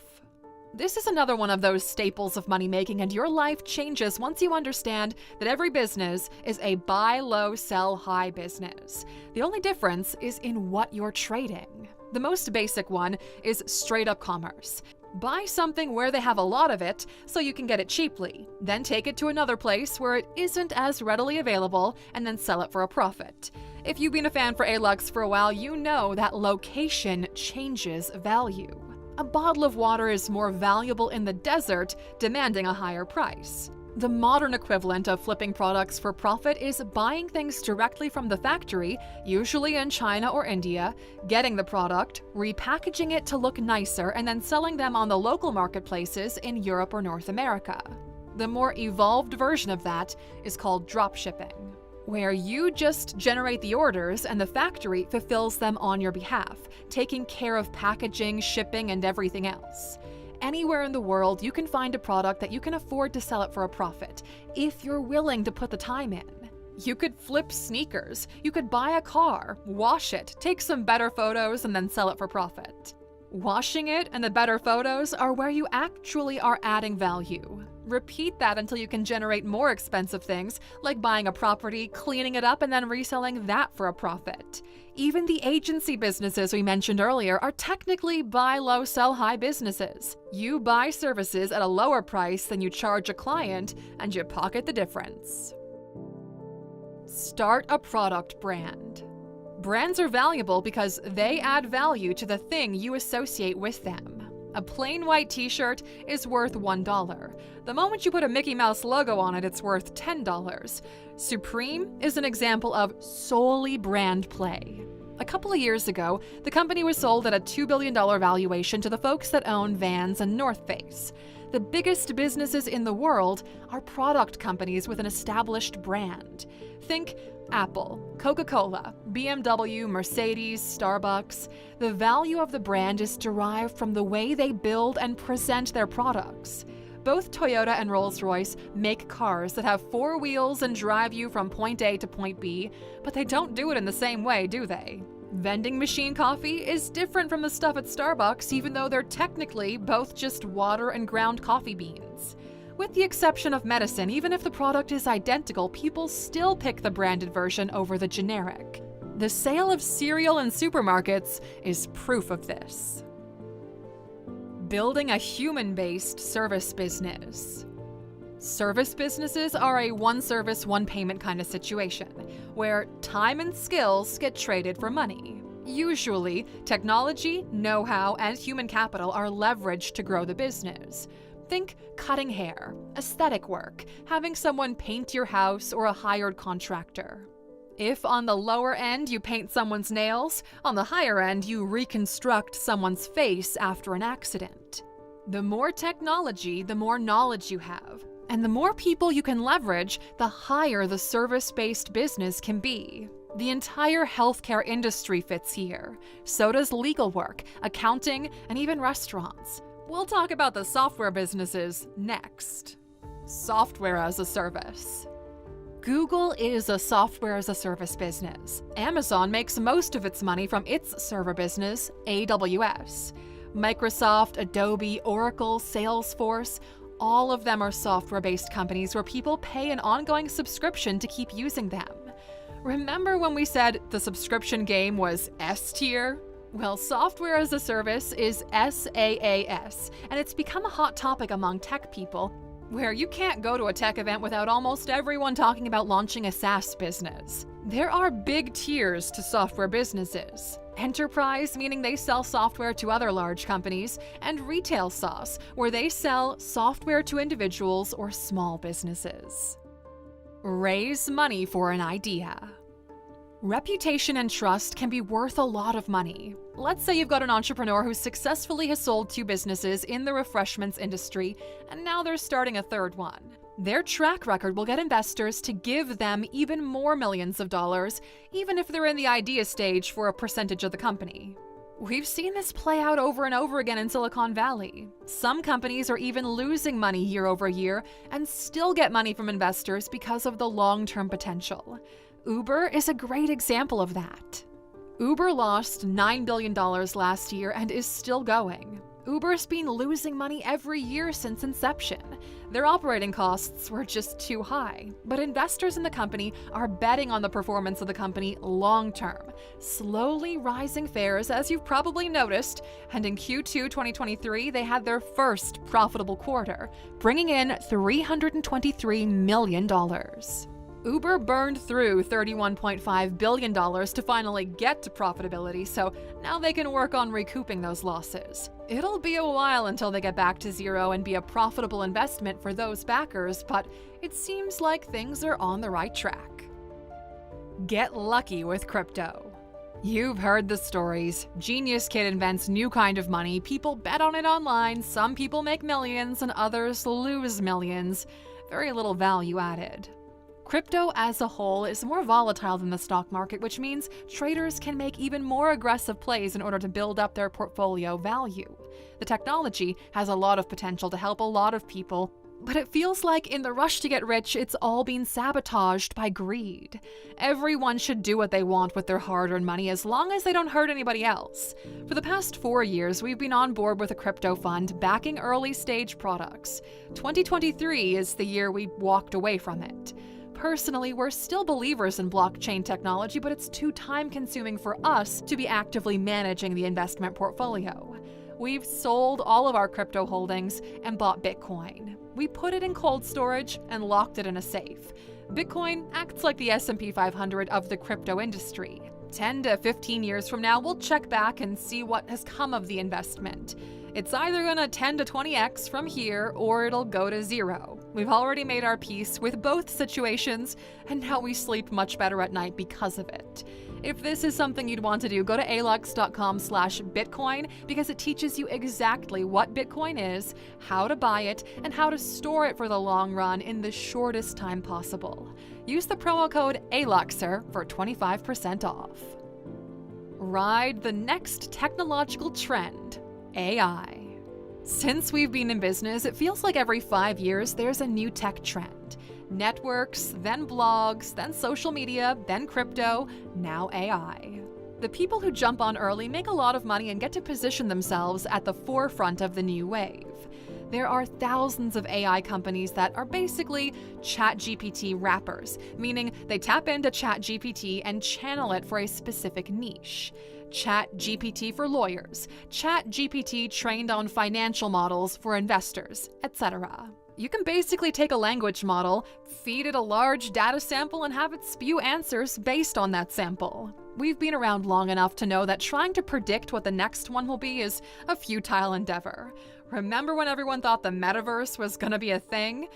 [SPEAKER 1] This is another one of those staples of money making, and your life changes once you understand that every business is a buy low, sell high business. The only difference is in what you're trading. The most basic one is straight up commerce. Buy something where they have a lot of it so you can get it cheaply, then take it to another place where it isn't as readily available and then sell it for a profit. If you've been a fan for A-Lux for a while, you know that location changes value. A bottle of water is more valuable in the desert, demanding a higher price. The modern equivalent of flipping products for profit is buying things directly from the factory, usually in China or India, getting the product, repackaging it to look nicer, and then selling them on the local marketplaces in Europe or North America. The more evolved version of that is called dropshipping, where you just generate the orders and the factory fulfills them on your behalf, taking care of packaging, shipping, and everything else. Anywhere in the world, you can find a product that you can afford to sell it for a profit, if you're willing to put the time in. You could flip sneakers, you could buy a car, wash it, take some better photos, and then sell it for profit. Washing it and the better photos are where you actually are adding value. Repeat that until you can generate more expensive things, like buying a property, cleaning it up, and then reselling that for a profit. Even the agency businesses we mentioned earlier are technically buy low, sell high businesses. You buy services at a lower price than you charge a client, and you pocket the difference. Start a product brand. Brands are valuable because they add value to the thing you associate with them. A plain white t-shirt is worth $1. The moment you put a Mickey Mouse logo on it, it's worth $10. Supreme is an example of solely brand play. A couple of years ago, the company was sold at a $2 billion valuation to the folks that own Vans and North Face. The biggest businesses in the world are product companies with an established brand. Think Apple, Coca-Cola, BMW, Mercedes, Starbucks. The value of the brand is derived from the way they build and present their products. Both Toyota and Rolls-Royce make cars that have 4 wheels and drive you from point A to point B, but they don't do it in the same way, do they? Vending machine coffee is different from the stuff at Starbucks, even though they're technically both just water and ground coffee beans. With the exception of medicine, even if the product is identical, people still pick the branded version over the generic. The sale of cereal in supermarkets is proof of this. Building a human-based service business. Service businesses are a one-service, one-payment kind of situation, where time and skills get traded for money. Usually, technology, know-how, and human capital are leveraged to grow the business. Think cutting hair, aesthetic work, having someone paint your house, or a hired contractor. If on the lower end you paint someone's nails, on the higher end you reconstruct someone's face after an accident. The more technology, the more knowledge you have. And the more people you can leverage, the higher the service-based business can be. The entire healthcare industry fits here. So does legal work, accounting, and even restaurants. We'll talk about the software businesses next. Software as a service. Google is a software as a service business. Amazon makes most of its money from its server business, AWS. Microsoft, Adobe, Oracle, Salesforce, all of them are software-based companies where people pay an ongoing subscription to keep using them. Remember when we said the subscription game was S tier? Well, software as a service is SaaS, and it's become a hot topic among tech people, where you can't go to a tech event without almost everyone talking about launching a SaaS business. There are big tiers to software businesses. Enterprise, meaning they sell software to other large companies, and retail SaaS, where they sell software to individuals or small businesses. Raise money for an idea. Reputation and trust can be worth a lot of money. Let's say you've got an entrepreneur who successfully has sold 2 businesses in the refreshments industry, and now they're starting a 3rd one. Their track record will get investors to give them even more millions of dollars, even if they're in the idea stage for a percentage of the company. We've seen this play out over and over again in Silicon Valley. Some companies are even losing money year over year and still get money from investors because of the long-term potential. Uber is a great example of that. Uber lost $9 billion last year and is still going. Uber's been losing money every year since inception. Their operating costs were just too high, but investors in the company are betting on the performance of the company long-term, slowly rising fares, as you've probably noticed, and in Q2 2023, they had their first profitable quarter, bringing in $323 million. Uber burned through $31.5 billion to finally get to profitability, so now they can work on recouping those losses. It'll be a while until they get back to zero and be a profitable investment for those backers, but it seems like things are on the right track. Get lucky with crypto. You've heard the stories. Genius kid invents new kind of money, people bet on it online, some people make millions and others lose millions. Very little value added. Crypto as a whole is more volatile than the stock market, which means traders can make even more aggressive plays in order to build up their portfolio value. The technology has a lot of potential to help a lot of people, but it feels like in the rush to get rich, it's all been sabotaged by greed. Everyone should do what they want with their hard-earned money as long as they don't hurt anybody else. For the past 4 years, we've been on board with a crypto fund backing early-stage products. 2023 is the year we walked away from it. Personally, we're still believers in blockchain technology, but it's too time-consuming for us to be actively managing the investment portfolio. We've sold all of our crypto holdings and bought Bitcoin. We put it in cold storage and locked it in a safe. Bitcoin acts like the S&P 500 of the crypto industry. 10 to 15 years from now, we'll check back and see what has come of the investment. It's either gonna 10 to 20x from here, or it'll go to zero. We've already made our peace with both situations, and now we sleep much better at night because of it. If this is something you'd want to do, go to alux.com/Bitcoin because it teaches you exactly what Bitcoin is, how to buy it, and how to store it for the long run in the shortest time possible. Use the promo code ALUXER for 25% off. Ride the next technological trend, AI. Since we've been in business, it feels like every 5 years there's a new tech trend. Networks, then blogs, then social media, then crypto, now AI. The people who jump on early make a lot of money and get to position themselves at the forefront of the new wave. There are thousands of AI companies that are basically ChatGPT wrappers, meaning they tap into ChatGPT and channel it for a specific niche. ChatGPT for lawyers, ChatGPT trained on financial models for investors, etc. You can basically take a language model, feed it a large data sample, and have it spew answers based on that sample. We've been around long enough to know that trying to predict what the next one will be is a futile endeavor. Remember when everyone thought the metaverse was gonna be a thing?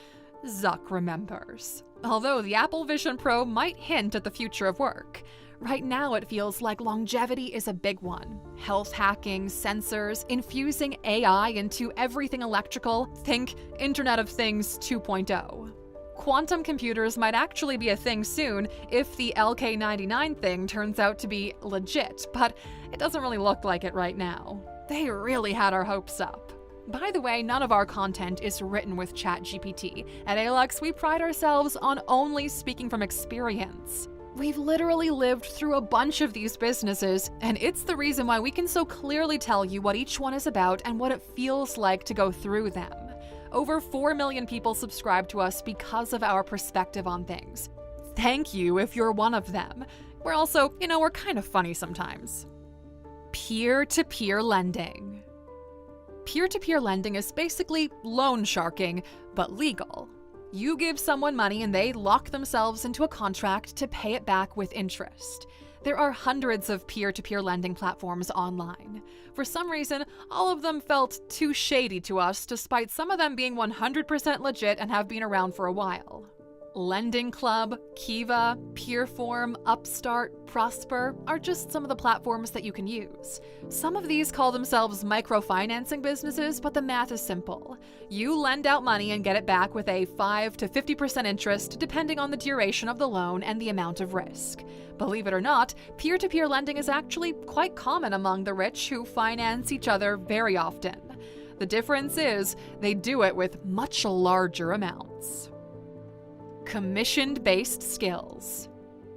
[SPEAKER 1] Zuck remembers. Although the Apple Vision Pro might hint at the future of work. Right now it feels like longevity is a big one. Health hacking, sensors, infusing AI into everything electrical, think Internet of Things 2.0. Quantum computers might actually be a thing soon if the LK99 thing turns out to be legit, but it doesn't really look like it right now. They really had our hopes up. By the way, none of our content is written with ChatGPT. At ALUX, we pride ourselves on only speaking from experience. We've literally lived through a bunch of these businesses, and it's the reason why we can so clearly tell you what each one is about and what it feels like to go through them. Over 4 million people subscribe to us because of our perspective on things. Thank you if you're one of them. We're also, we're kind of funny sometimes. Peer-to-peer lending. Peer-to-peer lending is basically loan sharking, but legal. You give someone money and they lock themselves into a contract to pay it back with interest. There are hundreds of peer-to-peer lending platforms online. For some reason, all of them felt too shady to us, despite some of them being 100% legit and have been around for a while. Lending Club, Kiva, Peerform, Upstart, Prosper are just some of the platforms that you can use. Some of these call themselves microfinancing businesses, but the math is simple. You lend out money and get it back with a 5 to 50% interest depending on the duration of the loan and the amount of risk. Believe it or not, peer-to-peer lending is actually quite common among the rich who finance each other very often. The difference is they do it with much larger amounts. Commission-based skills.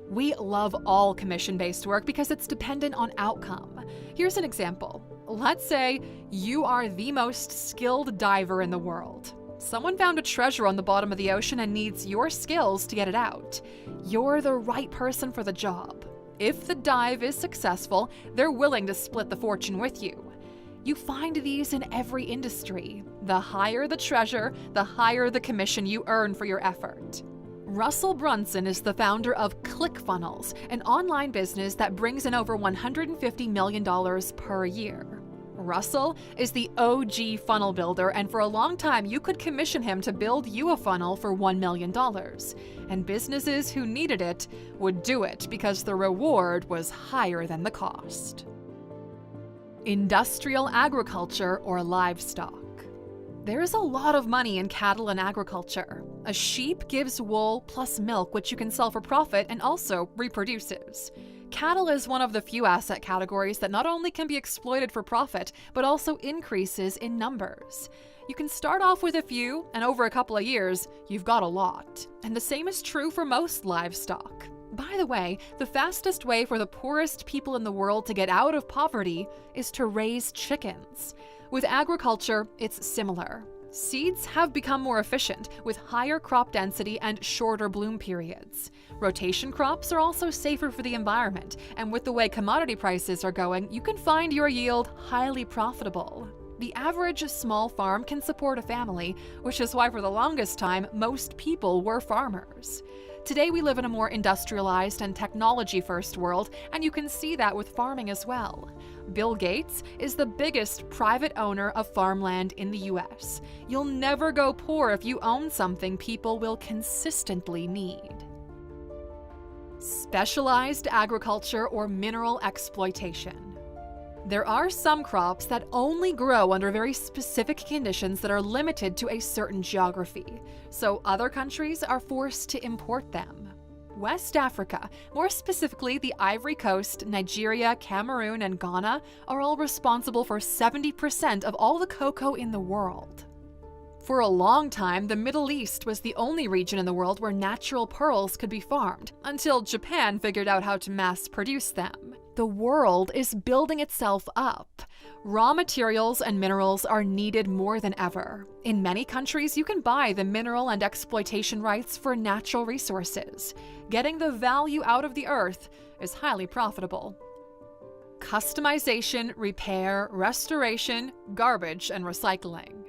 [SPEAKER 1] We love all commission-based work because it's dependent on outcome. Here's an example. Let's say you are the most skilled diver in the world. Someone found a treasure on the bottom of the ocean and needs your skills to get it out. You're the right person for the job. If the dive is successful, they're willing to split the fortune with you. You find these in every industry. The higher the treasure, the higher the commission you earn for your effort. Russell Brunson is the founder of ClickFunnels, an online business that brings in over $150 million per year. Russell is the OG funnel builder, and for a long time you could commission him to build you a funnel for $1 million. And businesses who needed it would do it because the reward was higher than the cost. Industrial agriculture or livestock. There is a lot of money in cattle and agriculture. A sheep gives wool plus milk, which you can sell for profit and also reproduces. Cattle is one of the few asset categories that not only can be exploited for profit, but also increases in numbers. You can start off with a few, and over a couple of years, you've got a lot. And the same is true for most livestock. By the way, the fastest way for the poorest people in the world to get out of poverty is to raise chickens. With agriculture, it's similar. Seeds have become more efficient, with higher crop density and shorter bloom periods. Rotation crops are also safer for the environment, and with the way commodity prices are going, you can find your yield highly profitable. The average small farm can support a family, which is why for the longest time, most people were farmers. Today we live in a more industrialized and technology-first world, and you can see that with farming as well. Bill Gates is the biggest private owner of farmland in the US. You'll never go poor if you own something people will consistently need. Specialized agriculture or mineral exploitation. There are some crops that only grow under very specific conditions that are limited to a certain geography, so other countries are forced to import them. West Africa, more specifically the Ivory Coast, Nigeria, Cameroon, and Ghana, are all responsible for 70% of all the cocoa in the world. For a long time, the Middle East was the only region in the world where natural pearls could be farmed, until Japan figured out how to mass produce them. The world is building itself up. Raw materials and minerals are needed more than ever. In many countries, you can buy the mineral and exploitation rights for natural resources. Getting the value out of the earth is highly profitable. Customization, repair, restoration, garbage, and recycling.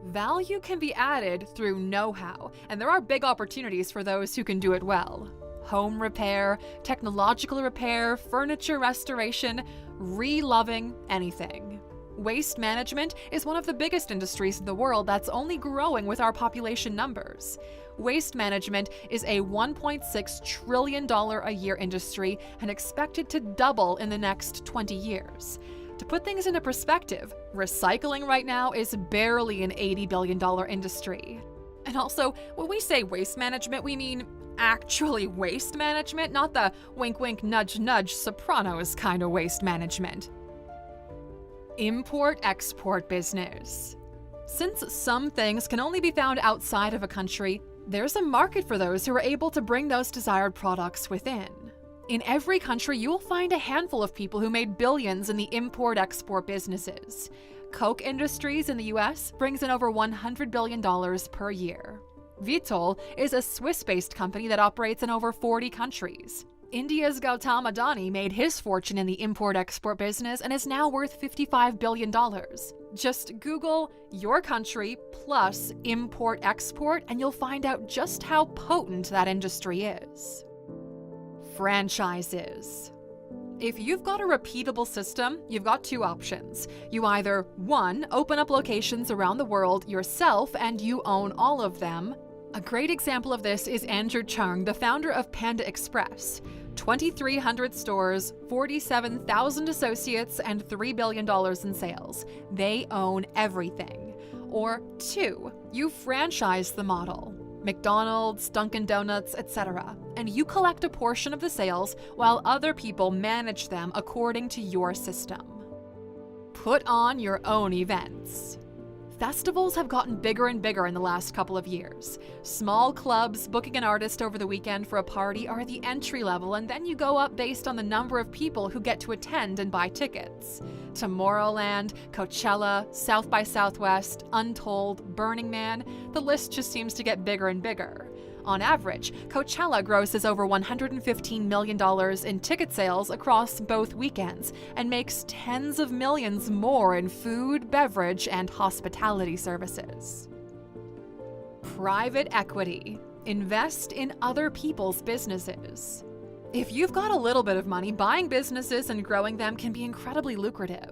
[SPEAKER 1] Value can be added through know-how, and there are big opportunities for those who can do it well. Home repair, technological repair, furniture restoration, re-loving, anything. Waste management is one of the biggest industries in the world that's only growing with our population numbers. Waste management is a $1.6 trillion a year industry and expected to double in the next 20 years. To put things into perspective, recycling right now is barely an $80 billion industry. And also, when we say waste management, we mean actually waste management, not the wink wink nudge nudge Sopranos kind of waste management. Import-export business. Since some things can only be found outside of a country, there's a market for those who are able to bring those desired products within. In every country, you will find a handful of people who made billions in the import-export businesses. Coke Industries in the US brings in over $100 billion per year. Vitol is a Swiss-based company that operates in over 40 countries. India's Gautam Adani made his fortune in the import-export business and is now worth $55 billion. Just Google your country plus import-export and you'll find out just how potent that industry is. Franchises. If you've got a repeatable system, you've got two options. You either, 1, open up locations around the world yourself and you own all of them. A great example of this is Andrew Chung, the founder of Panda Express. 2,300 stores, 47,000 associates, and $3 billion in sales. They own everything. Or 2, you franchise the model. McDonald's, Dunkin' Donuts, etc. And you collect a portion of the sales while other people manage them according to your system. Put on your own events. Festivals have gotten bigger and bigger in the last couple of years. Small clubs booking an artist over the weekend for a party are the entry level, and then you go up based on the number of people who get to attend and buy tickets. Tomorrowland, Coachella, South by Southwest, Untold, Burning Man, the list just seems to get bigger and bigger. On average, Coachella grosses over $115 million in ticket sales across both weekends and makes tens of millions more in food, beverage, and hospitality services. Private equity. Invest in other people's businesses. If you've got a little bit of money, buying businesses and growing them can be incredibly lucrative.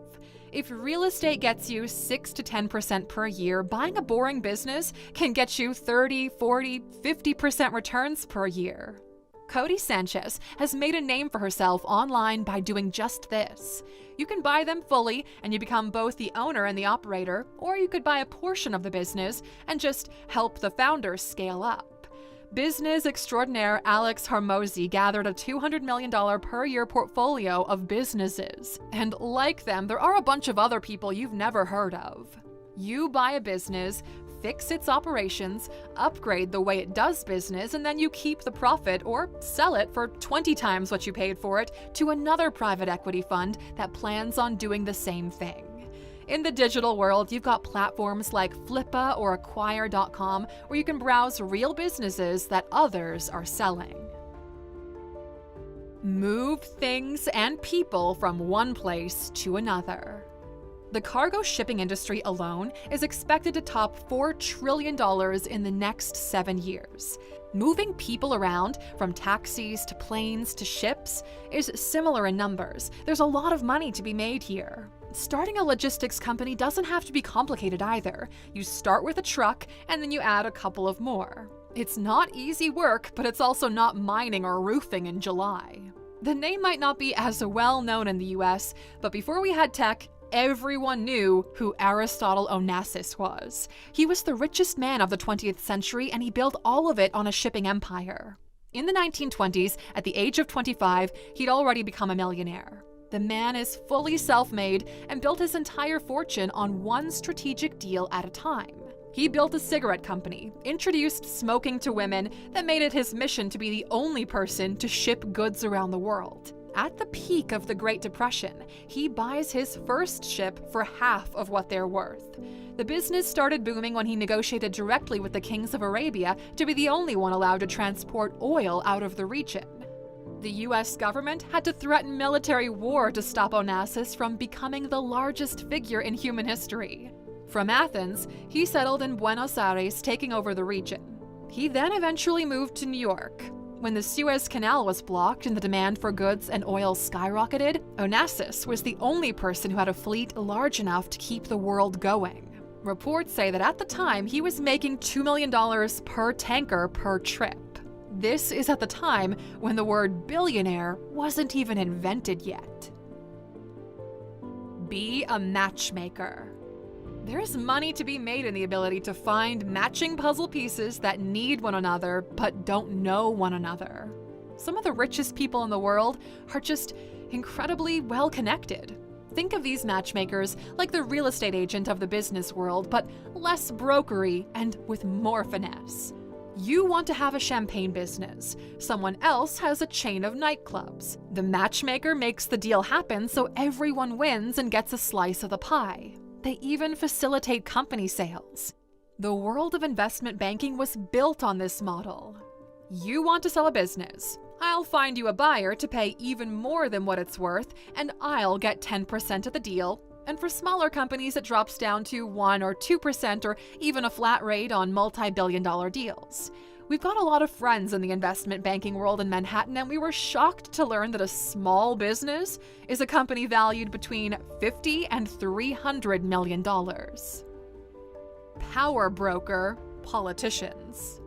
[SPEAKER 1] If real estate gets you 6 to 10% per year, buying a boring business can get you 30, 40, 50% returns per year. Cody Sanchez has made a name for herself online by doing just this. You can buy them fully and you become both the owner and the operator, or you could buy a portion of the business and just help the founder scale up. Business extraordinaire Alex Hormozi gathered a $200 million per year portfolio of businesses. And like them, there are a bunch of other people you've never heard of. You buy a business, fix its operations, upgrade the way it does business, and then you keep the profit or sell it for 20 times what you paid for it to another private equity fund that plans on doing the same thing. In the digital world, you've got platforms like Flippa or Acquire.com where you can browse real businesses that others are selling. Move things and people from one place to another. The cargo shipping industry alone is expected to top $4 trillion in the next 7 years. Moving people around, from taxis to planes to ships, is similar in numbers. There's a lot of money to be made here. Starting a logistics company doesn't have to be complicated either. You start with a truck and then you add a couple of more. It's not easy work, but it's also not mining or roofing in July. The name might not be as well known in the US, but before we had tech, everyone knew who Aristotle Onassis was. He was the richest man of the 20th century, and he built all of it on a shipping empire. In the 1920s, at the age of 25, he'd already become a millionaire. The man is fully self-made and built his entire fortune on one strategic deal at a time. He built a cigarette company, introduced smoking to women, that made it his mission to be the only person to ship goods around the world. At the peak of the Great Depression, he buys his first ship for half of what they're worth. The business started booming when he negotiated directly with the kings of Arabia to be the only one allowed to transport oil out of the region. The US government had to threaten military war to stop Onassis from becoming the largest figure in human history. From Athens, he settled in Buenos Aires, taking over the region. He then eventually moved to New York. When the Suez Canal was blocked and the demand for goods and oil skyrocketed, Onassis was the only person who had a fleet large enough to keep the world going. Reports say that at the time, he was making $2 million per tanker per trip. This is at the time when the word billionaire wasn't even invented yet. Be a matchmaker. There is money to be made in the ability to find matching puzzle pieces that need one another but don't know one another. Some of the richest people in the world are just incredibly well connected. Think of these matchmakers like the real estate agent of the business world, but less brokery and with more finesse. You want to have a champagne business. Someone else has a chain of nightclubs. The matchmaker makes the deal happen so everyone wins and gets a slice of the pie. They even facilitate company sales. The world of investment banking was built on this model. You want to sell a business. I'll find you a buyer to pay even more than what it's worth, and I'll get 10% of the deal. And for smaller companies, it drops down to 1 or 2% or even a flat rate on multi-billion-dollar deals. We've got a lot of friends in the investment banking world in Manhattan, and we were shocked to learn that a small business is a company valued between $50 and $300 million. Power broker, politicians.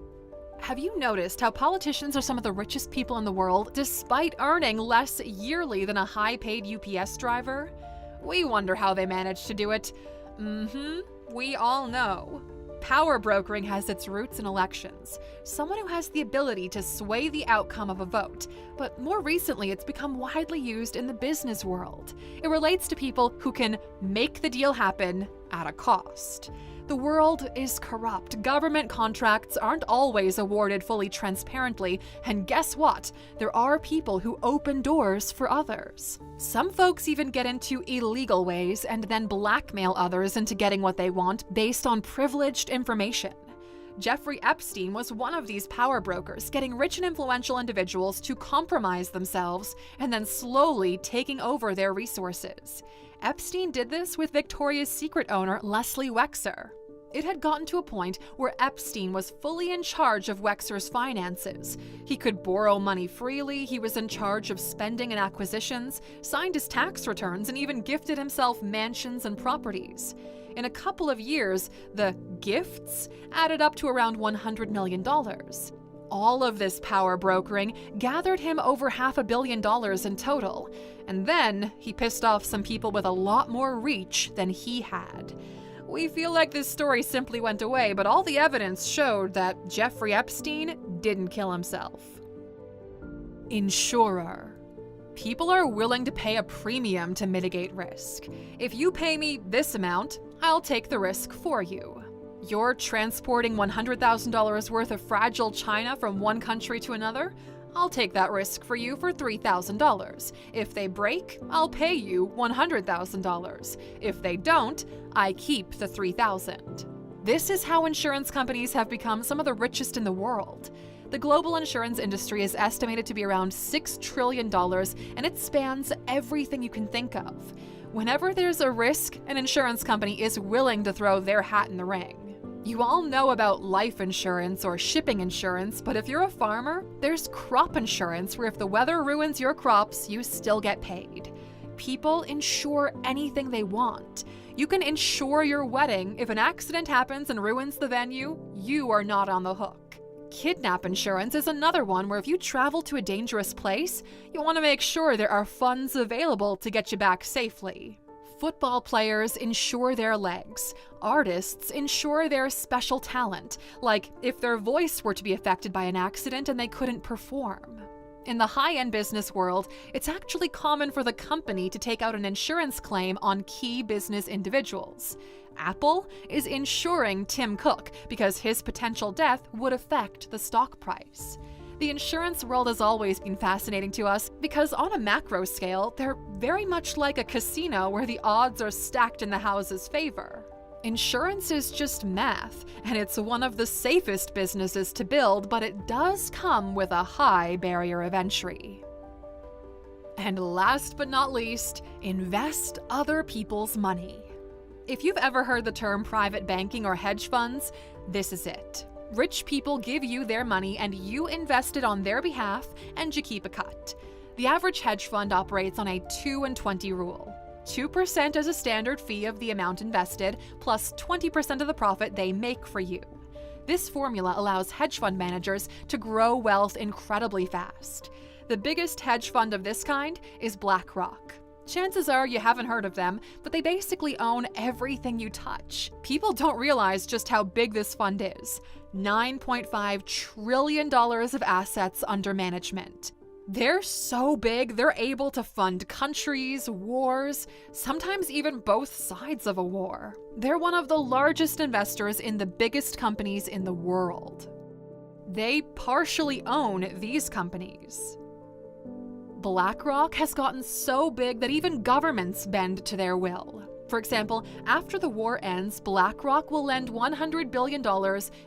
[SPEAKER 1] Have you noticed how politicians are some of the richest people in the world despite earning less yearly than a high-paid UPS driver? We wonder how they manage to do it. We all know. Power brokering has its roots in elections. Someone who has the ability to sway the outcome of a vote. But more recently, it's become widely used in the business world. It relates to people who can make the deal happen at a cost. The world is corrupt. Government contracts aren't always awarded fully transparently, and guess what? There are people who open doors for others. Some folks even get into illegal ways and then blackmail others into getting what they want based on privileged information. Jeffrey Epstein was one of these power brokers, getting rich and influential individuals to compromise themselves and then slowly taking over their resources. Epstein did this with Victoria's Secret owner Leslie Wexner. It had gotten to a point where Epstein was fully in charge of Wexner's finances. He could borrow money freely, he was in charge of spending and acquisitions, signed his tax returns, and even gifted himself mansions and properties. In a couple of years, the gifts added up to around $100 million. All of this power brokering gathered him over $500 million in total. And then he pissed off some people with a lot more reach than he had. We feel like this story simply went away, but all the evidence showed that Jeffrey Epstein didn't kill himself. Insurer. People are willing to pay a premium to mitigate risk. If you pay me this amount, I'll take the risk for you. You're transporting $100,000 worth of fragile china from one country to another? I'll take that risk for you for $3,000. If they break, I'll pay you $100,000. If they don't, I keep the $3,000. This is how insurance companies have become some of the richest in the world. The global insurance industry is estimated to be around $6 trillion, and it spans everything you can think of. Whenever there's a risk, an insurance company is willing to throw their hat in the ring. You all know about life insurance or shipping insurance, but if you're a farmer, there's crop insurance where if the weather ruins your crops, you still get paid. People insure anything they want. You can insure your wedding. If an accident happens and ruins the venue, you are not on the hook. Kidnap insurance is another one where if you travel to a dangerous place, you want to make sure there are funds available to get you back safely. Football players insure their legs. Artists insure their special talent, like if their voice were to be affected by an accident and they couldn't perform. In the high-end business world, it's actually common for the company to take out an insurance claim on key business individuals. Apple is insuring Tim Cook because his potential death would affect the stock price. The insurance world has always been fascinating to us because on a macro scale, they're very much like a casino where the odds are stacked in the house's favor. Insurance is just math, and it's one of the safest businesses to build, but it does come with a high barrier of entry. And last but not least, invest other people's money. If you've ever heard the term private banking or hedge funds, this is it. Rich people give you their money and you invest it on their behalf and you keep a cut. The average hedge fund operates on a 2 and 20 rule. 2% as a standard fee of the amount invested, plus 20% of the profit they make for you. This formula allows hedge fund managers to grow wealth incredibly fast. The biggest hedge fund of this kind is BlackRock. Chances are you haven't heard of them, but they basically own everything you touch. People don't realize just how big this fund is. $9.5 trillion of assets under management. They're so big, they're able to fund countries, wars, sometimes even both sides of a war. They're one of the largest investors in the biggest companies in the world. They partially own these companies. BlackRock has gotten so big that even governments bend to their will. For example, after the war ends, BlackRock will lend $100 billion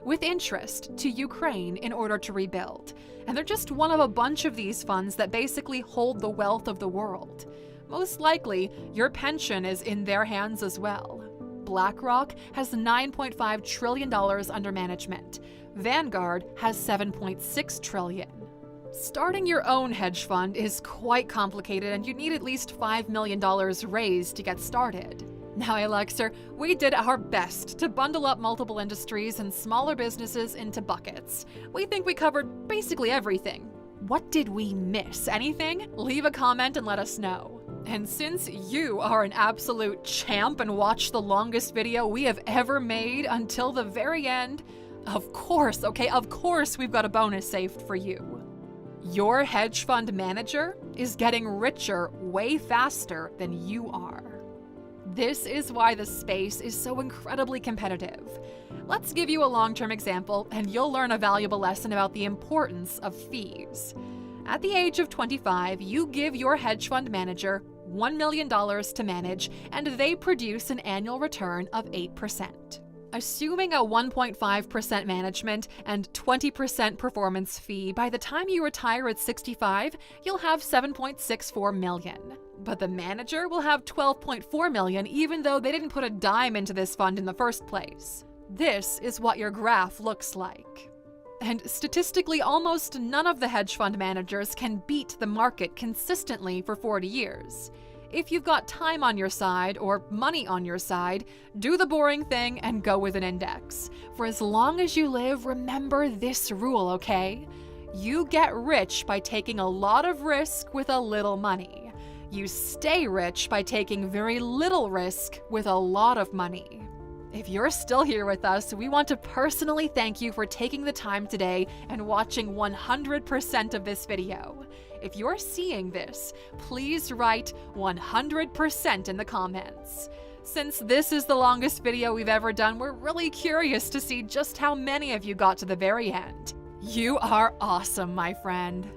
[SPEAKER 1] with interest to Ukraine in order to rebuild. And they're just one of a bunch of these funds that basically hold the wealth of the world. Most likely, your pension is in their hands as well. BlackRock has $9.5 trillion under management. Vanguard has $7.6 trillion. Starting your own hedge fund is quite complicated and you need at least $5 million raised to get started. Now, Alexer, we did our best to bundle up multiple industries and smaller businesses into buckets. We think we covered basically everything. What did we miss? Anything? Leave a comment and let us know. And since you are an absolute champ and watched the longest video we have ever made until the very end, of course we've got a bonus saved for you. Your hedge fund manager is getting richer way faster than you are. This is why the space is so incredibly competitive. Let's give you a long-term example, and you'll learn a valuable lesson about the importance of fees. At the age of 25, you give your hedge fund manager $1 million to manage, and they produce an annual return of 8%. Assuming a 1.5% management and 20% performance fee, by the time you retire at 65, you'll have $7.64 million. But the manager will have $12.4 million, even though they didn't put a dime into this fund in the first place. This is what your graph looks like. And statistically, almost none of the hedge fund managers can beat the market consistently for 40 years. If you've got time on your side or money on your side, do the boring thing and go with an index. For as long as you live, remember this rule, okay? You get rich by taking a lot of risk with a little money. You stay rich by taking very little risk with a lot of money. If you're still here with us, we want to personally thank you for taking the time today and watching 100% of this video. If you're seeing this, please write 100% in the comments. Since this is the longest video we've ever done, we're really curious to see just how many of you got to the very end. You are awesome, my friend.